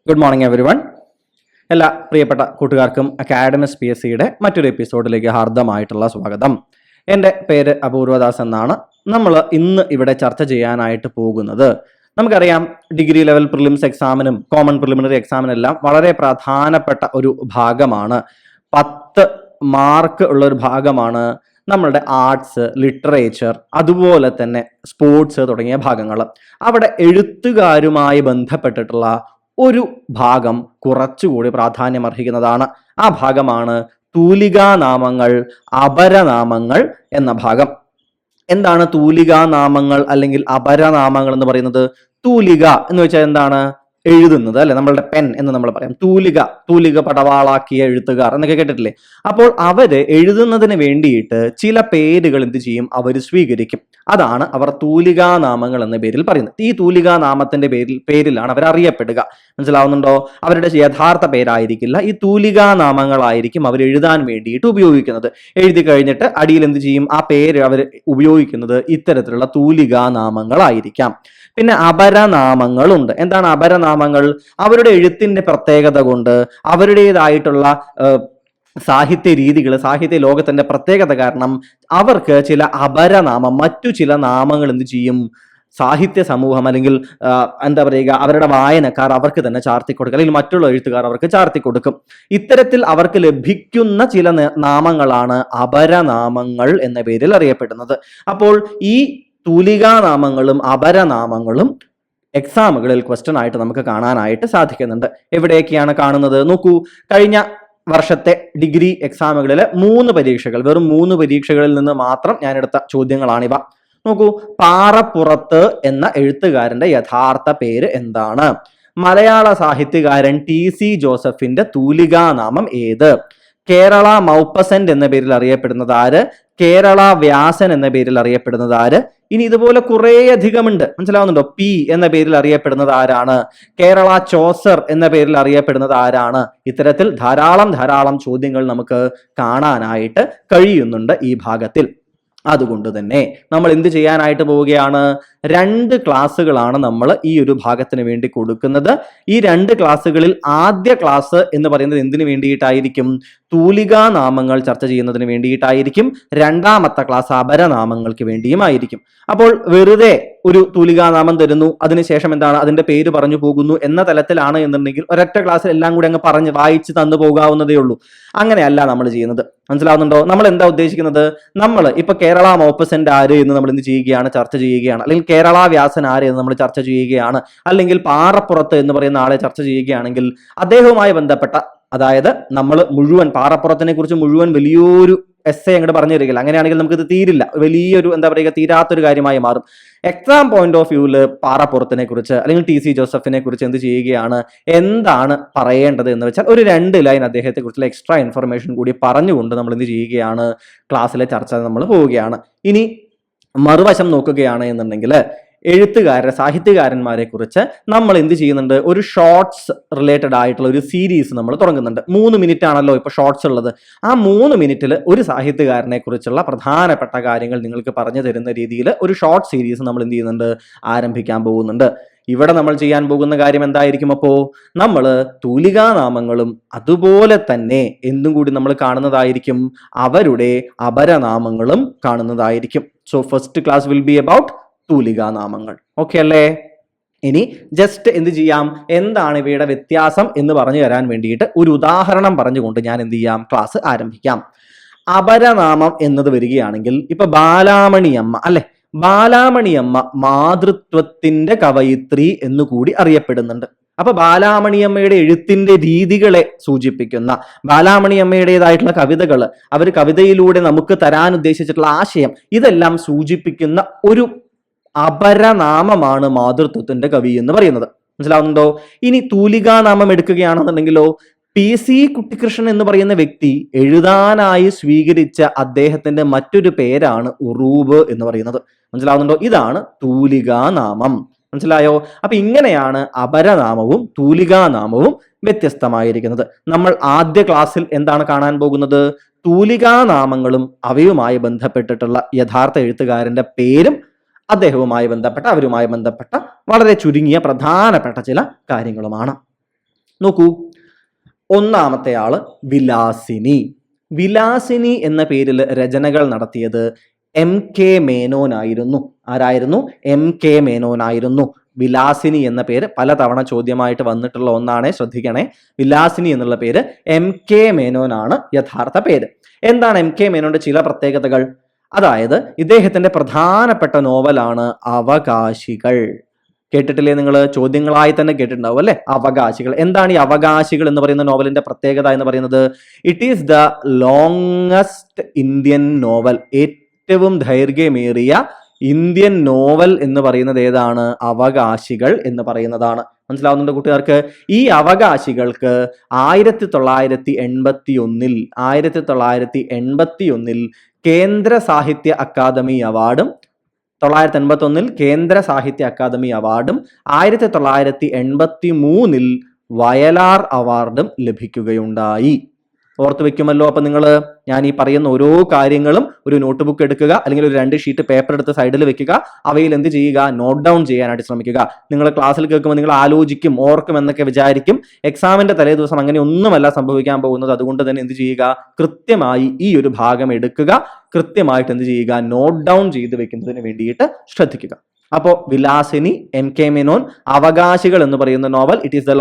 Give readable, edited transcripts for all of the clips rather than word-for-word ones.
Good morning every one. എല്ലാ പ്രിയപ്പെട്ട കൂട്ടുകാർക്കും അക്കാഡമിക്സ് PSCയുടെ മറ്റൊരു എപ്പിസോഡിലേക്ക് ഹാർദമായിട്ടുള്ള സ്വാഗതം. എൻ്റെ പേര് അപൂർവദാസ് എന്നാണ്. നമ്മൾ ഇന്ന് ഇവിടെ ചർച്ച ചെയ്യാനായിട്ട് പോകുന്നത്, നമുക്കറിയാം ഡിഗ്രി ലെവൽ പ്രിലിംസ് എക്സാമിനും കോമൺ പ്രിലിമിനറി എക്സാമിനെല്ലാം വളരെ പ്രധാനപ്പെട്ട ഒരു ഭാഗമാണ്, 10 മാർക്ക് ഉള്ള ഒരു ഭാഗമാണ് നമ്മളുടെ ആർട്സ്, ലിറ്ററേച്ചർ, അതുപോലെ തന്നെ സ്പോർട്സ് തുടങ്ങിയ ഭാഗങ്ങൾ. അവിടെ എഴുത്തുകാരുമായി ബന്ധപ്പെട്ടിട്ടുള്ള ഒരു ഭാഗം കുറച്ചുകൂടി പ്രാധാന്യം അർഹിക്കുന്നതാണ്. ആ ഭാഗമാണ് തൂലികാനാമങ്ങൾ, അപരനാമങ്ങൾ എന്ന ഭാഗം. എന്താണ് തൂലികാനാമങ്ങൾ അല്ലെങ്കിൽ അപരനാമങ്ങൾ എന്ന് പറയുന്നത്? തൂലിക എന്ന് വെച്ചാൽ എന്താണ്? എഴുതുന്നത് അല്ലെ, നമ്മളുടെ പെൻ എന്ന് നമ്മൾ പറയാം. തൂലിക പടവാളാക്കിയ എഴുത്തുകാർ എന്നൊക്കെ കേട്ടിട്ടില്ലേ? അപ്പോൾ അവര് എഴുതുന്നതിന് വേണ്ടിയിട്ട് ചില പേരുകൾ എന്ത് ചെയ്യും? അവർ സ്വീകരിക്കും. അതാണ് അവർ തൂലികാനാമങ്ങൾ എന്ന പേരിൽ പറയുന്നത്. ഈ തൂലികാനാമത്തിന്റെ പേരിലാണ് അവർ അറിയപ്പെടുക. മനസ്സിലാവുന്നുണ്ടോ? അവരുടെ യഥാർത്ഥ പേരായിരിക്കില്ല, ഈ തൂലികാനാമങ്ങളായിരിക്കും അവർ എഴുതാൻ വേണ്ടിയിട്ട് ഉപയോഗിക്കുന്നത്. എഴുതി കഴിഞ്ഞിട്ട് അടിയിൽ എന്ത് ചെയ്യും? ആ പേര് അവർ ഉപയോഗിക്കുന്നത് ഇത്തരത്തിലുള്ള തൂലികാനാമങ്ങളായിരിക്കാം. പിന്നെ അപരനാമങ്ങളുണ്ട്. എന്താണ് അപരനാമങ്ങൾ? അവരുടെ എഴുത്തിന്റെ പ്രത്യേകത കൊണ്ട്, അവരുടേതായിട്ടുള്ള സാഹിത്യ രീതികൾ, സാഹിത്യ ലോകത്തിന്റെ പ്രത്യേകത കാരണം അവർക്ക് ചില അപരനാമം, മറ്റു ചില നാമങ്ങൾ എന്ത് ചെയ്യും? സാഹിത്യ സമൂഹം അല്ലെങ്കിൽ എന്താ പറയുക, അവരുടെ വായനക്കാർ അവർക്ക് തന്നെ ചാർത്തിക്കൊടുക്കും, അല്ലെങ്കിൽ മറ്റുള്ള എഴുത്തുകാർ അവർക്ക് ചാർത്തിക്കൊടുക്കും. ഇത്തരത്തിൽ അവർക്ക് ലഭിക്കുന്ന ചില നാമങ്ങളാണ് അപരനാമങ്ങൾ എന്ന പേരിൽ അറിയപ്പെടുന്നത്. അപ്പോൾ ഈ തൂലികാനാമങ്ങളും അപരനാമങ്ങളും എക്സാമുകളിൽ ക്വസ്റ്റ്യൻ ആയിട്ട് നമുക്ക് കാണാനായിട്ട് സാധിക്കുന്നുണ്ട്. എവിടെയൊക്കെയാണ് കാണുന്നത്? നോക്കൂ, കഴിഞ്ഞ വർഷത്തെ ഡിഗ്രി എക്സാമുകളിൽ 3 പരീക്ഷകൾ, വെറും 3 പരീക്ഷകളിൽ നിന്ന് മാത്രം ഞാൻ എടുത്ത ചോദ്യങ്ങളാണിവ. നോക്കൂ, പാറപ്പുറത്ത് എന്ന എഴുത്തുകാരന്റെ യഥാർത്ഥ പേര് എന്താണ്? മലയാള സാഹിത്യകാരൻ TC ജോസഫിന്റെ തൂലികാനാമം ഏത്? കേരള മൗപ്പസന്റ് എന്ന പേരിൽ അറിയപ്പെടുന്നത് ആര്? കേരള വ്യാസൻ എന്ന പേരിൽ അറിയപ്പെടുന്നത് ആര്? ഇനി ഇതുപോലെ കുറേ അധികമുണ്ട്. മനസ്സിലാവുന്നുണ്ടോ? P എന്ന പേരിൽ അറിയപ്പെടുന്നത് ആരാണ്? കേരള ചോസർ എന്ന പേരിൽ അറിയപ്പെടുന്നത് ആരാണ്? ഇത്തരത്തിൽ ധാരാളം ചോദ്യങ്ങൾ നമുക്ക് കാണാനായിട്ട് കഴിയുന്നുണ്ട് ഈ ഭാഗത്തിൽ. അതുകൊണ്ട് തന്നെ നമ്മൾ എന്ത് ചെയ്യാനായിട്ട് പോവുകയാണ്? 2 ക്ലാസ്സുകളാണ് നമ്മൾ ഈ ഒരു ഭാഗത്തിന് വേണ്ടി കൊടുക്കുന്നത്. ഈ 2 ക്ലാസ്സുകളിൽ ആദ്യ ക്ലാസ് എന്ന് പറയുന്നത് എന്തിനു വേണ്ടിയിട്ടായിരിക്കും? തൂലികാനാമങ്ങൾ ചർച്ച ചെയ്യുന്നതിന് വേണ്ടിയിട്ടായിരിക്കും. രണ്ടാമത്തെ ക്ലാസ് അപരനാമങ്ങൾക്ക് വേണ്ടിയുമായിരിക്കും. അപ്പോൾ വെറുതെ ഒരു തൂലികാനാമം തരുന്നു, അതിനുശേഷം എന്താണ് അതിന്റെ പേര് പറഞ്ഞു പോകുന്നു എന്ന തലത്തിലാണ് എന്നുണ്ടെങ്കിൽ ഒരൊറ്റ ക്ലാസ്സിൽ എല്ലാം കൂടി അങ്ങ് പറഞ്ഞ് വായിച്ച് തന്നു പോകാവുന്നതേ ഉള്ളൂ. അങ്ങനെയല്ല നമ്മൾ ചെയ്യുന്നത്. മനസ്സിലാവുന്നുണ്ടോ? നമ്മൾ എന്താ ഉദ്ദേശിക്കുന്നത്? നമ്മൾ ഇപ്പൊ കേരള മൗപ്പസന്റ് ആര് എന്ന് നമ്മൾ എന്ത് ചെയ്യുകയാണ്? ചർച്ച ചെയ്യുകയാണ്. അല്ലെങ്കിൽ കേരള വ്യാസൻ ആര് എന്ന് നമ്മൾ ചർച്ച ചെയ്യുകയാണ്. അല്ലെങ്കിൽ പാറപ്പുറത്ത് എന്ന് പറയുന്ന ആളെ ചർച്ച ചെയ്യുകയാണെങ്കിൽ അദ്ദേഹവുമായി ബന്ധപ്പെട്ട, അതായത് നമ്മൾ മുഴുവൻ പാറപ്പുറത്തിനെ കുറിച്ച് മുഴുവൻ വലിയൊരു അങ്ങോട്ട് പറഞ്ഞു തരികയില്ല. അങ്ങനെയാണെങ്കിൽ നമുക്ക് ഇത് തീരില്ല, വലിയൊരു എന്താ പറയുക, തീരാത്തൊരു കാര്യമായി മാറും. എക്സാം പോയിന്റ് ഓഫ് വ്യൂവിൽ പാറപ്പുറത്തിനെ കുറിച്ച് അല്ലെങ്കിൽ TC ജോസഫിനെ കുറിച്ച് എന്ത് ചെയ്യുകയാണ്? എന്താണ് പറയേണ്ടത് എന്ന് വെച്ചാൽ ഒരു 2 ലൈൻ അദ്ദേഹത്തെ കുറിച്ചുള്ള എക്സ്ട്രാ ഇൻഫർമേഷൻ കൂടി പറഞ്ഞുകൊണ്ട് നമ്മൾ എന്ത് ചെയ്യുകയാണ്? ക്ലാസ്സിലെ ചർച്ച നമ്മൾ പോവുകയാണ്. ഇനി മറുവശം നോക്കുകയാണ് എന്നുണ്ടെങ്കിൽ സാഹിത്യകാരന്മാരെ കുറിച്ച് നമ്മൾ എന്ത് ചെയ്യുന്നുണ്ട്? ഒരു ഷോർട്സ് റിലേറ്റഡ് ആയിട്ടുള്ള ഒരു സീരീസ് നമ്മൾ തുടങ്ങുന്നുണ്ട്. 3 മിനിറ്റ് ആണല്ലോ ഇപ്പൊ ഷോർട്സ് ഉള്ളത്. ആ 3 മിനിറ്റിൽ ഒരു സാഹിത്യകാരനെ കുറിച്ചുള്ള പ്രധാനപ്പെട്ട കാര്യങ്ങൾ നിങ്ങൾക്ക് പറഞ്ഞു തരുന്ന രീതിയിൽ ഒരു ഷോർട്ട് സീരീസ് നമ്മൾ എന്ത് ചെയ്യുന്നുണ്ട്? ആരംഭിക്കാൻ പോകുന്നുണ്ട്. ഇവിടെ നമ്മൾ ചെയ്യാൻ പോകുന്ന കാര്യം എന്തായിരിക്കും? അപ്പോ നമ്മൾ തൂലികാനാമങ്ങളും അതുപോലെ തന്നെ എന്തും കൂടി നമ്മൾ കാണുന്നതായിരിക്കും, അവരുടെ അപരനാമങ്ങളും കാണുന്നതായിരിക്കും. So first class will be about തൂലികാനാമങ്ങൾ. ഓക്കെ അല്ലേ? ഇനി ജസ്റ്റ് എന്ത് ചെയ്യാം? എന്താണ് ഇവയുടെ വ്യത്യാസം എന്ന് പറഞ്ഞു തരാൻ വേണ്ടിയിട്ട് ഒരു ഉദാഹരണം പറഞ്ഞുകൊണ്ട് ഞാൻ എന്ത് ചെയ്യാം? ക്ലാസ് ആരംഭിക്കാം. അപരനാമം എന്നത് വരികയാണെങ്കിൽ ഇപ്പൊ ബാലാമണിയമ്മ അല്ലെ, ബാലാമണിയമ്മ മാതൃത്വത്തിന്റെ കവയിത്രി എന്നുകൂടി അറിയപ്പെടുന്നുണ്ട്. അപ്പൊ ബാലാമണിയമ്മയുടെ എഴുത്തിന്റെ രീതികളെ സൂചിപ്പിക്കുന്ന, ബാലാമണിയമ്മയുടേതായിട്ടുള്ള കവിതകൾ, അവർ കവിതയിലൂടെ നമുക്ക് തരാൻ ഉദ്ദേശിച്ചിട്ടുള്ള ആശയം, ഇതെല്ലാം സൂചിപ്പിക്കുന്ന ഒരു അപരനാമമാണ് മാതൃത്വത്തിന്റെ കവി എന്ന് പറയുന്നത്. മനസ്സിലാവുന്നുണ്ടോ? ഇനി തൂലികാനാമം എടുക്കുകയാണെന്നുണ്ടെങ്കിലോ, PC കുട്ടിക്കൃഷ്ണൻ എന്ന് പറയുന്ന വ്യക്തി എഴുതാനായി സ്വീകരിച്ച അദ്ദേഹത്തിന്റെ മറ്റൊരു പേരാണ് ഉറൂബ് എന്ന് പറയുന്നത്. മനസ്സിലാവുന്നുണ്ടോ? ഇതാണ് തൂലികാനാമം. മനസ്സിലായോ? അപ്പൊ ഇങ്ങനെയാണ് അപരനാമവും തൂലികാനാമവും വ്യത്യസ്തമായിരിക്കുന്നത്. നമ്മൾ ആദ്യ ക്ലാസ്സിൽ എന്താണ് കാണാൻ പോകുന്നത്? തൂലികാനാമങ്ങളും അവയുമായി ബന്ധപ്പെട്ടിട്ടുള്ള യഥാർത്ഥ എഴുത്തുകാരന്റെ പേരും അദ്ദേഹവുമായി ബന്ധപ്പെട്ട, അവരുമായി ബന്ധപ്പെട്ട വളരെ ചുരുങ്ങിയ പ്രധാനപ്പെട്ട ചില കാര്യങ്ങളുമാണ്. നോക്കൂ, ഒന്നാമത്തെ ആള് വിലാസിനി. വിലാസിനി എന്ന പേരിൽ രചനകൾ നടത്തിയത് MK മേനോൻ ആയിരുന്നു. ആരായിരുന്നു? MK മേനോൻ ആയിരുന്നു. വിലാസിനി എന്ന പേര് പലതവണ ചോദ്യമായിട്ട് വന്നിട്ടുള്ള ഒന്നാണ്, ശ്രദ്ധിക്കണേ. വിലാസിനി എന്നുള്ള പേര് MK മേനോൻ ആണ് യഥാർത്ഥ പേര്. എന്താണ് MK മേനോന്റെ ചില പ്രത്യേകതകൾ? അതായത് ഇദ്ദേഹത്തിന്റെ പ്രധാനപ്പെട്ട നോവലാണ് അവകാശികൾ. കേട്ടിട്ടില്ലേ നിങ്ങൾ? ചോദ്യങ്ങളായി തന്നെ കേട്ടിട്ടുണ്ടാവും അല്ലെ? അവകാശികൾ. എന്താണ് ഈ അവകാശികൾ എന്ന് പറയുന്ന നോവലിന്റെ പ്രത്യേകത എന്ന് പറയുന്നത്? It is the longest Indian novel. ഏറ്റവും ദൈർഘ്യമേറിയ ഇന്ത്യൻ നോവൽ എന്ന് പറയുന്നത് ഏതാണ്? അവകാശികൾ എന്ന് പറയുന്നതാണ്. മനസ്സിലാവുന്നുണ്ട് കൂട്ടുകാർക്ക്? ഈ അവകാശികൾക്ക് 1981 കേന്ദ്ര സാഹിത്യ അക്കാദമി അവാർഡും 1981 കേന്ദ്ര സാഹിത്യ അക്കാദമി അവാർഡും 1983 വയലാർ അവാർഡും ലഭിക്കുകയുണ്ടായി. ഓർത്ത് വെക്കുമല്ലോ. അപ്പൊ നിങ്ങൾ ഞാൻ ഈ പറയുന്ന ഓരോ കാര്യങ്ങളും ഒരു നോട്ട് ബുക്ക് എടുക്കുക, അല്ലെങ്കിൽ ഒരു 2 ഷീറ്റ് പേപ്പർ എടുത്ത് സൈഡിൽ വെക്കുക. അവയിൽ എന്ത് ചെയ്യുക? നോട്ട് ഡൗൺ ചെയ്യാനായിട്ട് ശ്രമിക്കുക. നിങ്ങൾ ക്ലാസ്സിൽ കേൾക്കുമ്പോൾ നിങ്ങൾ ആലോചിക്കും, ഓർക്കും എന്നൊക്കെ വിചാരിക്കും. എക്സാമിന്റെ തലേ ദിവസം അങ്ങനെ ഒന്നുമല്ല സംഭവിക്കാൻ പോകുന്നത്. അതുകൊണ്ട് തന്നെ എന്ത് ചെയ്യുക? കൃത്യമായി ഈ ഒരു ഭാഗം എടുക്കുക. കൃത്യമായിട്ട് എന്ത് ചെയ്യുക? നോട്ട് ഡൗൺ ചെയ്ത് വെക്കുന്നതിന് വേണ്ടിയിട്ട് ശ്രദ്ധിക്കുക. അപ്പോൾ വിലാസിനി, MK മേനോൻ, അവകാശികൾ എന്ന് പറയുന്ന novel, it is the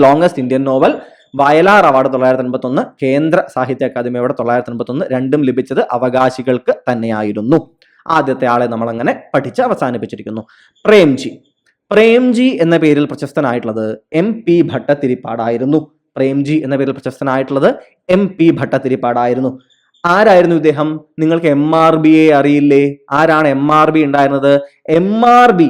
longest Indian novel. Vayalar award 1981, കേന്ദ്ര സാഹിത്യ അക്കാദമി അവാർഡ് 1981, രണ്ടും ലഭിച്ചത് അവകാശികൾക്ക് തന്നെയായിരുന്നു. ആദ്യത്തെ ആളെ നമ്മൾ അങ്ങനെ പഠിച്ച് അവസാനിപ്പിച്ചിരിക്കുന്നു. പ്രേംജി എന്ന പേരിൽ പ്രശസ്തനായിട്ടുള്ളത് MP ഭട്ടതിരിപ്പാടായിരുന്നു. പ്രേംജി എന്ന പേരിൽ പ്രശസ്തനായിട്ടുള്ളത് MP ഭട്ടതിരിപ്പാടായിരുന്നു. ആരായിരുന്നു ഇദ്ദേഹം? നിങ്ങൾക്ക് MRB അറിയില്ലേ? ആരാണ് MRB ഉണ്ടായിരുന്നത്? MRB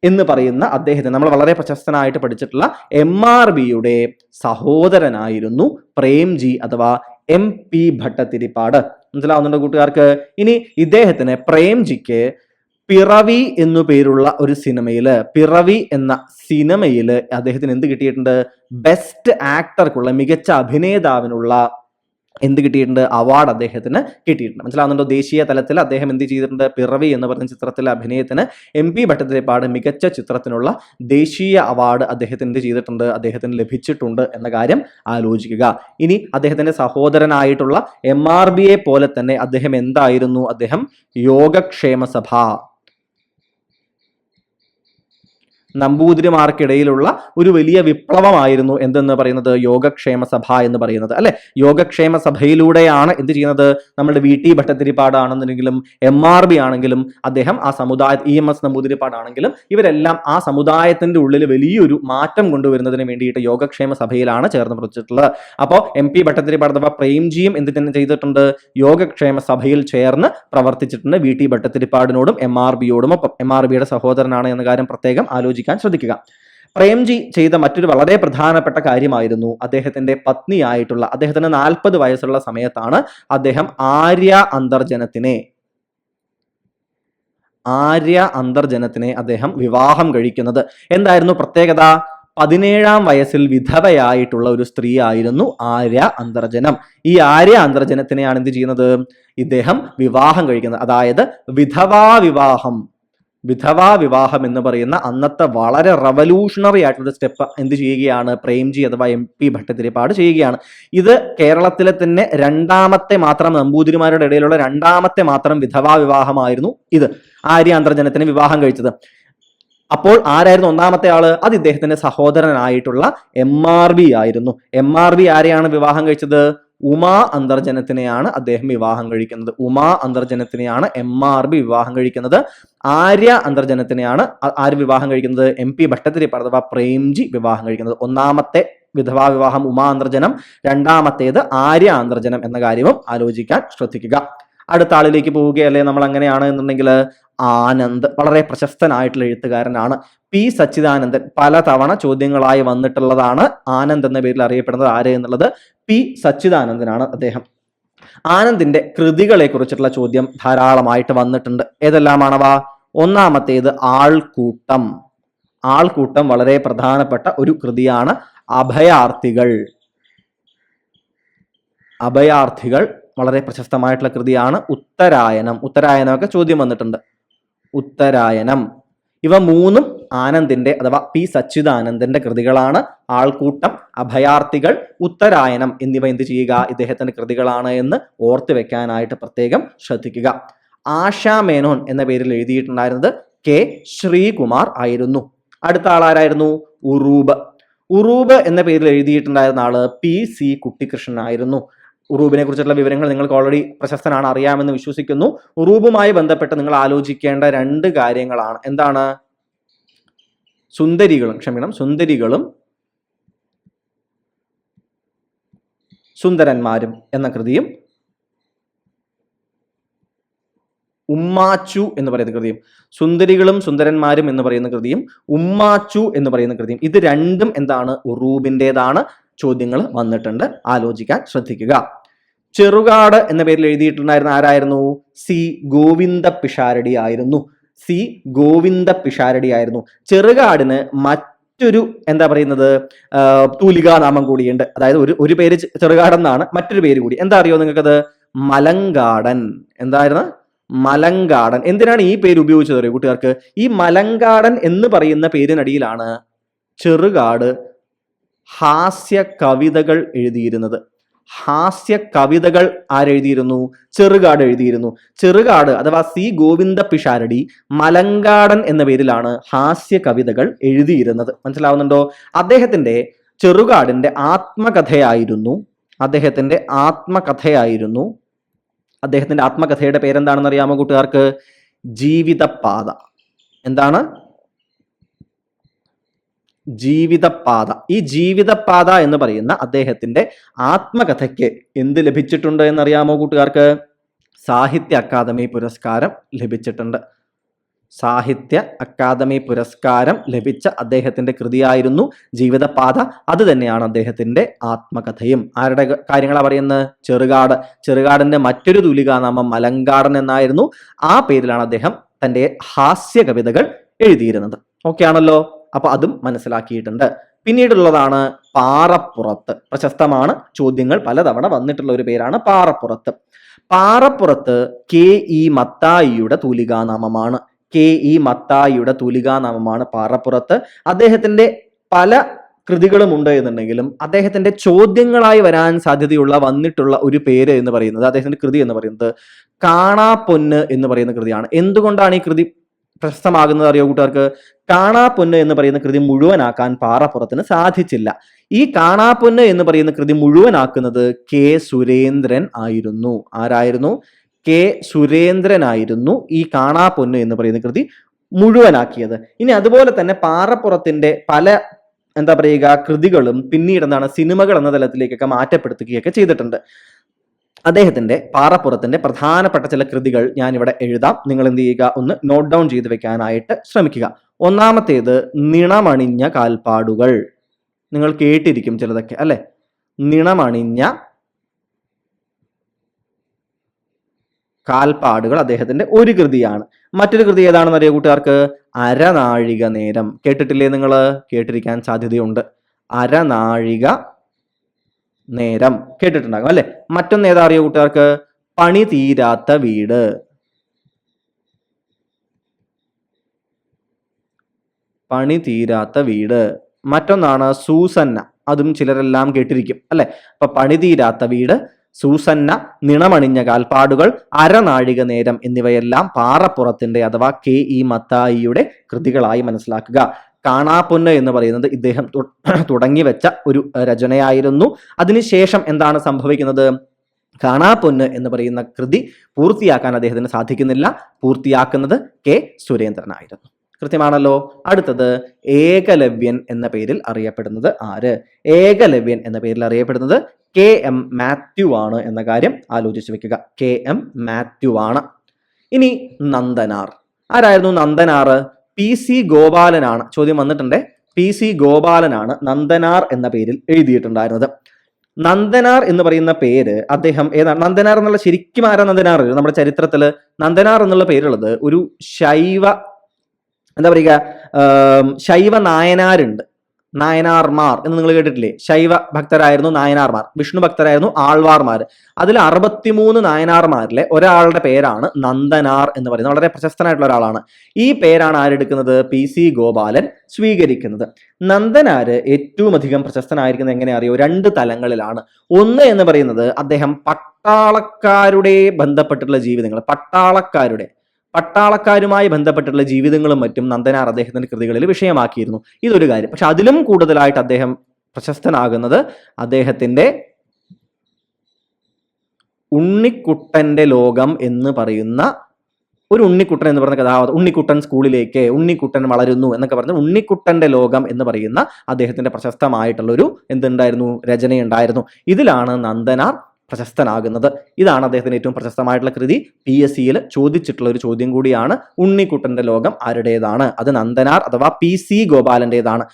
എന്ന് പറയുന്ന അദ്ദേഹത്തിന് നമ്മൾ വളരെ പ്രശസ്തനായിട്ട് പഠിച്ചിട്ടുള്ള MRBയുടെ സഹോദരനായിരുന്നു പ്രേംജി അഥവാ MP ഭട്ടതിരിപ്പാട്. മനസ്സിലാവുന്നുണ്ടോ കൂട്ടുകാർക്ക്? ഇനി ഇദ്ദേഹത്തിന്, പ്രേംജിക്ക് പിറവി എന്നു പേരുള്ള ഒരു സിനിമയില്, പിറവി എന്ന സിനിമയില് അദ്ദേഹത്തിന് എന്ത് കിട്ടിയിട്ടുണ്ട്? ബെസ്റ്റ് ആക്ടർക്കുള്ള, മികച്ച അഭിനേതാവിനുള്ള എന്ത് കിട്ടിയിട്ടുണ്ട്? അവാർഡ് അദ്ദേഹത്തിന് കിട്ടിയിട്ടുണ്ട്. മനസ്സിലാവുന്നുണ്ടോ? ദേശീയ തലത്തിൽ അദ്ദേഹം എന്ത് ചെയ്തിട്ടുണ്ട്? പിറവി എന്ന് പറയുന്ന ചിത്രത്തിലെ അഭിനയത്തിന് MP ഭട്ടതിരിപ്പാട് മികച്ച ചിത്രത്തിനുള്ള ദേശീയ അവാർഡ് അദ്ദേഹത്തിന് എന്ത് ചെയ്തിട്ടുണ്ട്? അദ്ദേഹത്തിന് ലഭിച്ചിട്ടുണ്ട് എന്ന കാര്യം ആലോചിക്കുക. ഇനി അദ്ദേഹത്തിന്റെ സഹോദരനായിട്ടുള്ള MRBയെ പോലെ തന്നെ അദ്ദേഹം എന്തായിരുന്നു? അദ്ദേഹം യോഗക്ഷേമ സഭ, നമ്പൂതിരിമാർക്കിടയിലുള്ള ഒരു വലിയ വിപ്ലവമായിരുന്നു എന്തെന്ന് പറയുന്നത്? യോഗക്ഷേമ സഭ എന്ന് പറയുന്നത് അല്ലെ? യോഗക്ഷേമ സഭയിലൂടെയാണ് എന്ത് ചെയ്യുന്നത്? നമ്മുടെ VT ഭട്ടതിരിപ്പാടാണെന്നുണ്ടെങ്കിലും MRB ആണെങ്കിലും അദ്ദേഹം ആ സമുദായ, EMS നമ്പൂതിരിപ്പാടാണെങ്കിലും ഇവരെല്ലാം ആ സമുദായത്തിന്റെ ഉള്ളിൽ വലിയൊരു മാറ്റം കൊണ്ടുവരുന്നതിന് വേണ്ടിയിട്ട് യോഗക്ഷേമ സഭയിലാണ് ചേർന്ന് പ്രവർത്തിച്ചിട്ടുള്ളത്. അപ്പോൾ MP ഭട്ടതിരിപ്പാട് അഥവാ പ്രേംജിയും എന്ത് തന്നെ ചെയ്തിട്ടുണ്ട്? യോഗക്ഷേമ സഭയിൽ ചേർന്ന് പ്രവർത്തിച്ചിട്ടുണ്ട്. VT ഭട്ടതിരിപ്പാടിനോടും MRBയോടും ഒപ്പം. MRBയുടെ സഹോദരനാണ് എന്ന കാര്യം പ്രത്യേകം ആലോചിക്കാൻ ശ്രദ്ധിക്കുക. പ്രേംജി ചെയ്ത മറ്റൊരു വളരെ പ്രധാനപ്പെട്ട കാര്യമായിരുന്നു അദ്ദേഹത്തിന്റെ പത്നിയായിട്ടുള്ള, അദ്ദേഹത്തിന് 40 വയസ്സുള്ള സമയത്താണ് അദ്ദേഹം ആര്യ അന്തർജനത്തിനെ അദ്ദേഹം വിവാഹം കഴിക്കുന്നത്. എന്തായിരുന്നു പ്രത്യേകത? 17-ാം വയസ്സിൽ വിധവയായിട്ടുള്ള ഒരു സ്ത്രീ ആയിരുന്നു ആര്യ അന്തർജനം. ഈ ആര്യ അന്തർജനത്തിനെയാണ് എന്ത് ചെയ്യുന്നത്? ഇദ്ദേഹം വിവാഹം കഴിക്കുന്നത്. അതായത് വിധവാ വിവാഹം എന്ന് പറയുന്ന അന്നത്തെ വളരെ റവല്യൂഷണറി ആയിട്ടുള്ള സ്റ്റെപ്പ് എന്ത് ചെയ്യുകയാണ്? പ്രേംജി അഥവാ MP ഭട്ടതിരിപ്പാട് ചെയ്യുകയാണ്. ഇത് കേരളത്തിലെ തന്നെ രണ്ടാമത്തെ മാത്രം, നമ്പൂതിരിമാരുടെ ഇടയിലുള്ള രണ്ടാമത്തെ മാത്രം വിധവാ വിവാഹമായിരുന്നു ഇത്. ആര്യ അന്തർജനത്തിന് വിവാഹം കഴിച്ചത്. അപ്പോൾ ആരായിരുന്നു ഒന്നാമത്തെ ആള്? അത് ഇദ്ദേഹത്തിന്റെ സഹോദരനായിട്ടുള്ള MRB ആയിരുന്നു. MRB ആരെയാണ് വിവാഹം കഴിച്ചത്? ഉമാ അന്തർജനത്തിനെയാണ് അദ്ദേഹം വിവാഹം കഴിക്കുന്നത്. ഉമാ അന്തർജനത്തിനെയാണ് MRB വിവാഹം കഴിക്കുന്നത്. ആര്യ അന്തർജനത്തിനെയാണ് ആര് വിവാഹം കഴിക്കുന്നത്? MP ഭട്ടതിരിപ്പാട് അഥവാ പ്രേംജി വിവാഹം കഴിക്കുന്നത്. ഒന്നാമത്തെ വിധവാ വിവാഹം ഉമാ അന്തർജനം, രണ്ടാമത്തേത് ആര്യ അന്തർജനം എന്ന കാര്യവും ആലോചിക്കാൻ ശ്രദ്ധിക്കുക. അടുത്ത ആളിലേക്ക് പോവുകയല്ലേ നമ്മൾ? അങ്ങനെയാണ് എന്നുണ്ടെങ്കിൽ ആനന്ദ് വളരെ പ്രശസ്തനായിട്ടുള്ള എഴുത്തുകാരനാണ്. P സച്ചിദാനന്ദൻ പലതവണ ചോദ്യങ്ങളായി വന്നിട്ടുള്ളതാണ്. ആനന്ദ് എന്ന പേരിൽ അറിയപ്പെടുന്നത് ആര് എന്നുള്ളത് P സച്ചിദാനന്ദനാണ് അദ്ദേഹം. ആനന്ദിന്റെ കൃതികളെ കുറിച്ചിട്ടുള്ള ചോദ്യം ധാരാളമായിട്ട് വന്നിട്ടുണ്ട്. ഏതെല്ലാമാണവ? ഒന്നാമത്തേത് ആൾക്കൂട്ടം വളരെ പ്രധാനപ്പെട്ട ഒരു കൃതിയാണ്. അഭയാർത്ഥികൾ വളരെ പ്രശസ്തമായിട്ടുള്ള കൃതിയാണ്. ഉത്തരായനമൊക്കെ ചോദ്യം വന്നിട്ടുണ്ട്. ഉത്തരായനം ഇവ മൂന്നും ആനന്ദിന്റെ അഥവാ പി സച്ചിദാനന്ദന്റെ കൃതികളാണ്. ആൾക്കൂട്ടം, അഭയാർത്ഥികൾ, ഉത്തരായനം എന്നിവ എന്ത് ചെയ്യുക, ഇദ്ദേഹത്തിന്റെ കൃതികളാണ് എന്ന് ഓർത്തു വെക്കാനായിട്ട് പ്രത്യേകം ശ്രദ്ധിക്കുക. ആശാ മേനോൻ എന്ന പേരിൽ എഴുതിയിട്ടുണ്ടായിരുന്നത് കെ ശ്രീകുമാർ ആയിരുന്നു. അടുത്ത ആളാരായിരുന്നു? ഉറൂബ്. ഉറൂബ് എന്ന പേരിൽ എഴുതിയിട്ടുണ്ടായിരുന്ന ആള് പി സി കുട്ടിക്കൃഷ്ണൻ ആയിരുന്നു. ഉറൂബിനെ കുറിച്ചുള്ള വിവരങ്ങൾ നിങ്ങൾക്ക് ഓൾറെഡി പ്രശസ്തനാണ്, അറിയാമെന്ന് വിശ്വസിക്കുന്നു. ഉറൂബുമായി ബന്ധപ്പെട്ട് നിങ്ങൾ ആലോചിക്കേണ്ട രണ്ട് കാര്യങ്ങളാണ്. എന്താണ്? സുന്ദരികളും സുന്ദരന്മാരും എന്ന കൃതിയും ഉമ്മാച്ചു എന്ന് പറയുന്ന കൃതിയും, സുന്ദരികളും സുന്ദരന്മാരും എന്ന് പറയുന്ന കൃതിയും ഉമ്മാച്ചു എന്ന് പറയുന്ന കൃതിയും, ഇത് രണ്ടും എന്താണ്? ഉറൂബിൻ്റെതാണ്. ചോദ്യങ്ങൾ വന്നിട്ടുണ്ട്, ആലോചിക്കാൻ ശ്രദ്ധിക്കുക. ചെറുകാട് എന്ന പേരിൽ എഴുതിയിട്ടുണ്ടായിരുന്ന ആരായിരുന്നു? സി ഗോവിന്ദ പിഷാരടി ആയിരുന്നു. സി ഗോവിന്ദ പിഷാരടി ആയിരുന്നു. ചെറുകാടിന് മറ്റൊരു എന്താ പറയുന്നത് തൂലികാനാമം കൂടിയുണ്ട്. അതായത് ഒരു പേര് ചെറുകാടെന്നാണ്, മറ്റൊരു പേര് കൂടി. എന്താ അറിയോ നിങ്ങൾക്കത്? മലങ്കാടൻ. എന്തായിരുന്നു? മലങ്കാടൻ. എന്തിനാണ് ഈ പേര് ഉപയോഗിച്ചത് അറിയോ കൂട്ടുകാർക്ക്? ഈ മലങ്കാടൻ എന്ന് പറയുന്ന പേരിനടിയിലാണ് ചെറുകാട് ഹാസ്യ കവിതകൾ എഴുതിയിരുന്നത്. ഹാസ്യ കവിതകൾ ആരെഴുതിയിരുന്നു? ചെറുകാട് എഴുതിയിരുന്നു. ചെറുകാട് അഥവാ സി ഗോവിന്ദ പിഷാരടി മലങ്കാടൻ എന്ന പേരിലാണ് ഹാസ്യ കവിതകൾ എഴുതിയിരുന്നത്. മനസ്സിലാവുന്നുണ്ടോ? അദ്ദേഹത്തിന്റെ ചെറുകാടിന്റെ ആത്മകഥയായിരുന്നു അദ്ദേഹത്തിന്റെ ആത്മകഥയുടെ പേരെന്താണെന്ന് അറിയാമോ കൂട്ടുകാർക്ക്? ജീവിതപാത. എന്താണ്? ജീവിതപാത. ഈ ജീവിതപാത എന്ന് പറയുന്ന അദ്ദേഹത്തിന്റെ ആത്മകഥയ്ക്ക് എന്ത് ലഭിച്ചിട്ടുണ്ട് എന്നറിയാമോ കൂട്ടുകാർക്ക്? സാഹിത്യ അക്കാദമി പുരസ്കാരം ലഭിച്ചിട്ടുണ്ട്. സാഹിത്യ അക്കാദമി പുരസ്കാരം ലഭിച്ച അദ്ദേഹത്തിന്റെ കൃതിയായിരുന്നു ജീവിതപാത. അത് തന്നെയാണ് അദ്ദേഹത്തിന്റെ ആത്മകഥയും. ആരുടെ കാര്യങ്ങളാണ് പറയുന്നത്? ചെറുകാട്. ചെറുകാടിന്റെ മറ്റൊരു തൂലികാനാമം മലങ്കാടൻ എന്നായിരുന്നു. ആ പേരിലാണ് അദ്ദേഹം തന്റെ ഹാസ്യ കവിതകൾ എഴുതിയിരുന്നത്. ഓക്കെ ആണല്ലോ? അപ്പൊ അതും മനസ്സിലാക്കിയിട്ടുണ്ട്. പിന്നീടുള്ളതാണ് പാറപ്പുറത്ത്. പ്രശസ്തമാണ്, ചോദ്യങ്ങൾ പലതവണ വന്നിട്ടുള്ള ഒരു പേരാണ് പാറപ്പുറത്ത്. പാറപ്പുറത്ത് കെ ഇ മത്തായിയുടെ തൂലികാനാമമാണ്. കെ ഇ മത്തായിയുടെ തൂലികാനാമമാണ് പാറപ്പുറത്ത്. അദ്ദേഹത്തിന്റെ പല കൃതികളും ഉണ്ട് എന്നുണ്ടെങ്കിലും അദ്ദേഹത്തിന്റെ ചോദ്യങ്ങളായി വരാൻ സാധ്യതയുള്ള വന്നിട്ടുള്ള ഒരു പേര് എന്ന് പറയുന്നത്, അദ്ദേഹത്തിന്റെ കൃതി എന്ന് പറയുന്നത് കാണാപ്പൊന്ന് എന്ന് പറയുന്ന കൃതിയാണ്. എന്തുകൊണ്ടാണ് ഈ കൃതി പ്രശസ്തമാകുന്നത് അറിയോ കൂട്ടുകാർക്ക്? കാണാപ്പൊന്ന് എന്ന് പറയുന്ന കൃതി മുഴുവനാക്കാൻ പാറപ്പുറത്തിന് സാധിച്ചില്ല. ഈ കാണാപ്പൊന്ന് എന്ന് പറയുന്ന കൃതി മുഴുവനാക്കുന്നത് കെ സുരേന്ദ്രൻ ആയിരുന്നു. ആരായിരുന്നു? കെ സുരേന്ദ്രനായിരുന്നു ഈ കാണാപ്പൊന്ന് എന്ന് പറയുന്ന കൃതി മുഴുവനാക്കിയത്. ഇനി അതുപോലെ തന്നെ പാറപ്പുറത്തിന്റെ പല എന്താ പറയുക കൃതികളും പിന്നീട് എന്താണ് സിനിമകൾ എന്ന തലത്തിലേക്കൊക്കെ മാറ്റപ്പെടുത്തുകയൊക്കെ ചെയ്തിട്ടുണ്ട്. അദ്ദേഹത്തിന്റെ പാറപ്പുറത്തിന്റെ പ്രധാനപ്പെട്ട ചില കൃതികൾ ഞാൻ ഇവിടെ എഴുതാം. നിങ്ങൾ എന്ത് ചെയ്യുക? ഒന്ന് നോട്ട് ഡൗൺ ചെയ്ത് വെക്കാനായിട്ട് ശ്രമിക്കുക. ഒന്നാമത്തേത് നിണമണിഞ്ഞ കാൽപ്പാടുകൾ. നിങ്ങൾ കേട്ടിരിക്കും ചിലതൊക്കെ അല്ലെ? നിണമണിഞ്ഞ കാൽപ്പാടുകൾ അദ്ദേഹത്തിന്റെ ഒരു കൃതിയാണ്. മറ്റൊരു കൃതി ഏതാണെന്ന് അറിയോ കൂട്ടുകാർക്ക്? അരനാഴിക നേരം. കേട്ടിട്ടില്ലേ? നിങ്ങൾ കേട്ടിരിക്കാൻ സാധ്യതയുണ്ട്. അരനാഴിക നേരം കേട്ടിട്ടുണ്ടാകും അല്ലെ? മറ്റൊന്ന് ഏതാ അറിയോ കൂട്ടുകാർക്ക്? പണി തീരാത്ത വീട്. പണി തീരാത്ത വീട്. മറ്റൊന്നാണ് സൂസന്ന. അതും ചിലരെല്ലാം കേട്ടിരിക്കും അല്ലെ? അപ്പൊ പണി തീരാത്ത വീട്, സൂസന്ന, നിണമണിഞ്ഞ കാൽപ്പാടുകൾ, അരനാഴിക നേരം എന്നിവയെല്ലാം പാറപ്പുറത്തിന്റെ അഥവാ കെ ഇ മത്തായിയുടെ കൃതികളായി മനസ്സിലാക്കുക. കാണാപ്പൊന്ന് എന്ന് പറയുന്നത് ഇദ്ദേഹം തുടങ്ങി വെച്ച ഒരു രചനയായിരുന്നു. അതിനുശേഷം എന്താണ് സംഭവിക്കുന്നത്? കാണാപ്പൊന്ന് എന്ന് പറയുന്ന കൃതി പൂർത്തിയാക്കാൻ അദ്ദേഹത്തിന് സാധിക്കുന്നില്ല. പൂർത്തിയാക്കുന്നത് കെ സുരേന്ദ്രനായിരുന്നു. കൃത്യമാണല്ലോ? അടുത്തത് ഏകലവ്യൻ എന്ന പേരിൽ അറിയപ്പെടുന്നത് ആര്? ഏകലവ്യൻ എന്ന പേരിൽ അറിയപ്പെടുന്നത് കെ എം മാത്യു ആണ് എന്ന കാര്യം ആലോചിച്ച് വെക്കുക. കെ എം മാത്യു ആണ്. ഇനി നന്ദനാർ. ആരായിരുന്നു നന്ദനാർ? P C ഗോപാലനാണ്. ചോദ്യം വന്നിട്ടുണ്ട്. പി സി ഗോപാലനാണ് നന്ദനാർ എന്ന പേരിൽ എഴുതിയിട്ടുണ്ടായിരുന്നത്. നന്ദനാർ എന്ന് പറയുന്ന പേര് അദ്ദേഹം ഏതാണ്? നന്ദനാർ എന്നുള്ള ശരിക്കും ആരാ നന്ദനാർ? നമ്മുടെ ചരിത്രത്തില് നന്ദനാർ എന്നുള്ള പേരുള്ളത് ഒരു ശൈവ എന്താ പറയുക ശൈവ നായനാരുണ്ട്. നായനാർമാർ എന്ന് നിങ്ങൾ കേട്ടിട്ടില്ലേ? ശൈവ ഭക്തരായിരുന്നു നായനാർമാർ, വിഷ്ണു ഭക്തരായിരുന്നു ആൾവാർമാർ. അതിൽ 63 നായനാർമാരിലെ ഒരാളുടെ പേരാണ് നന്ദനാർ എന്ന് പറയുന്നത്. വളരെ പ്രശസ്തനായിട്ടുള്ള ഒരാളാണ്. ഈ പേരാണ് ആരെടുക്കുന്നത്? PC ഗോപാലൻ സ്വീകരിക്കുന്നത്. നന്ദനാര് ഏറ്റവും അധികം പ്രശസ്തനായിരിക്കുന്നത് എങ്ങനെ അറിയോ? 2 തലങ്ങളിലാണ്. ഒന്ന് എന്ന് പറയുന്നത് അദ്ദേഹം പട്ടാളക്കാരുടെ ബന്ധപ്പെട്ടിട്ടുള്ള ജീവിതങ്ങൾ, പട്ടാളക്കാരുമായി ബന്ധപ്പെട്ടുള്ള ജീവിതങ്ങളും മറ്റും നന്ദനാർ അദ്ദേഹത്തിന്റെ കൃതികളിൽ വിഷയമാക്കിയിരുന്നു. ഇതൊരു കാര്യം. പക്ഷെ അതിലും കൂടുതലായിട്ട് അദ്ദേഹം പ്രശസ്തനാകുന്നത് അദ്ദേഹത്തിന്റെ ഉണ്ണിക്കുട്ടന്റെ ലോകം എന്ന് പറയുന്ന ഒരു ഉണ്ണിക്കുട്ടൻ എന്ന് പറയുന്ന കഥാപാത്രം, ഉണ്ണിക്കുട്ടൻ സ്കൂളിലേക്ക്, ഉണ്ണിക്കുട്ടൻ വളരുന്നു എന്നൊക്കെ പറഞ്ഞ ഉണ്ണിക്കുട്ടന്റെ ലോകം എന്ന് പറയുന്ന അദ്ദേഹത്തിന്റെ പ്രശസ്തമായിട്ടുള്ള ഒരു എന്തുണ്ടായിരുന്നു, രചനയുണ്ടായിരുന്നു. ഇതിലാണ് നന്ദനാർ പ്രശസ്തനാകുന്നത്. ഇതാണ് അദ്ദേഹത്തിന് ഏറ്റവും പ്രശസ്തമായിട്ടുള്ള കൃതി. PSCയിൽ ചോദിച്ചിട്ടുള്ള ഒരു ചോദ്യം കൂടിയാണ്. ഉണ്ണിക്കുട്ടന്റെ ലോകം ആരുടേതാണ്? അത് നന്ദനാർ അഥവാ PC ഗോപാലന്റേതാണ്.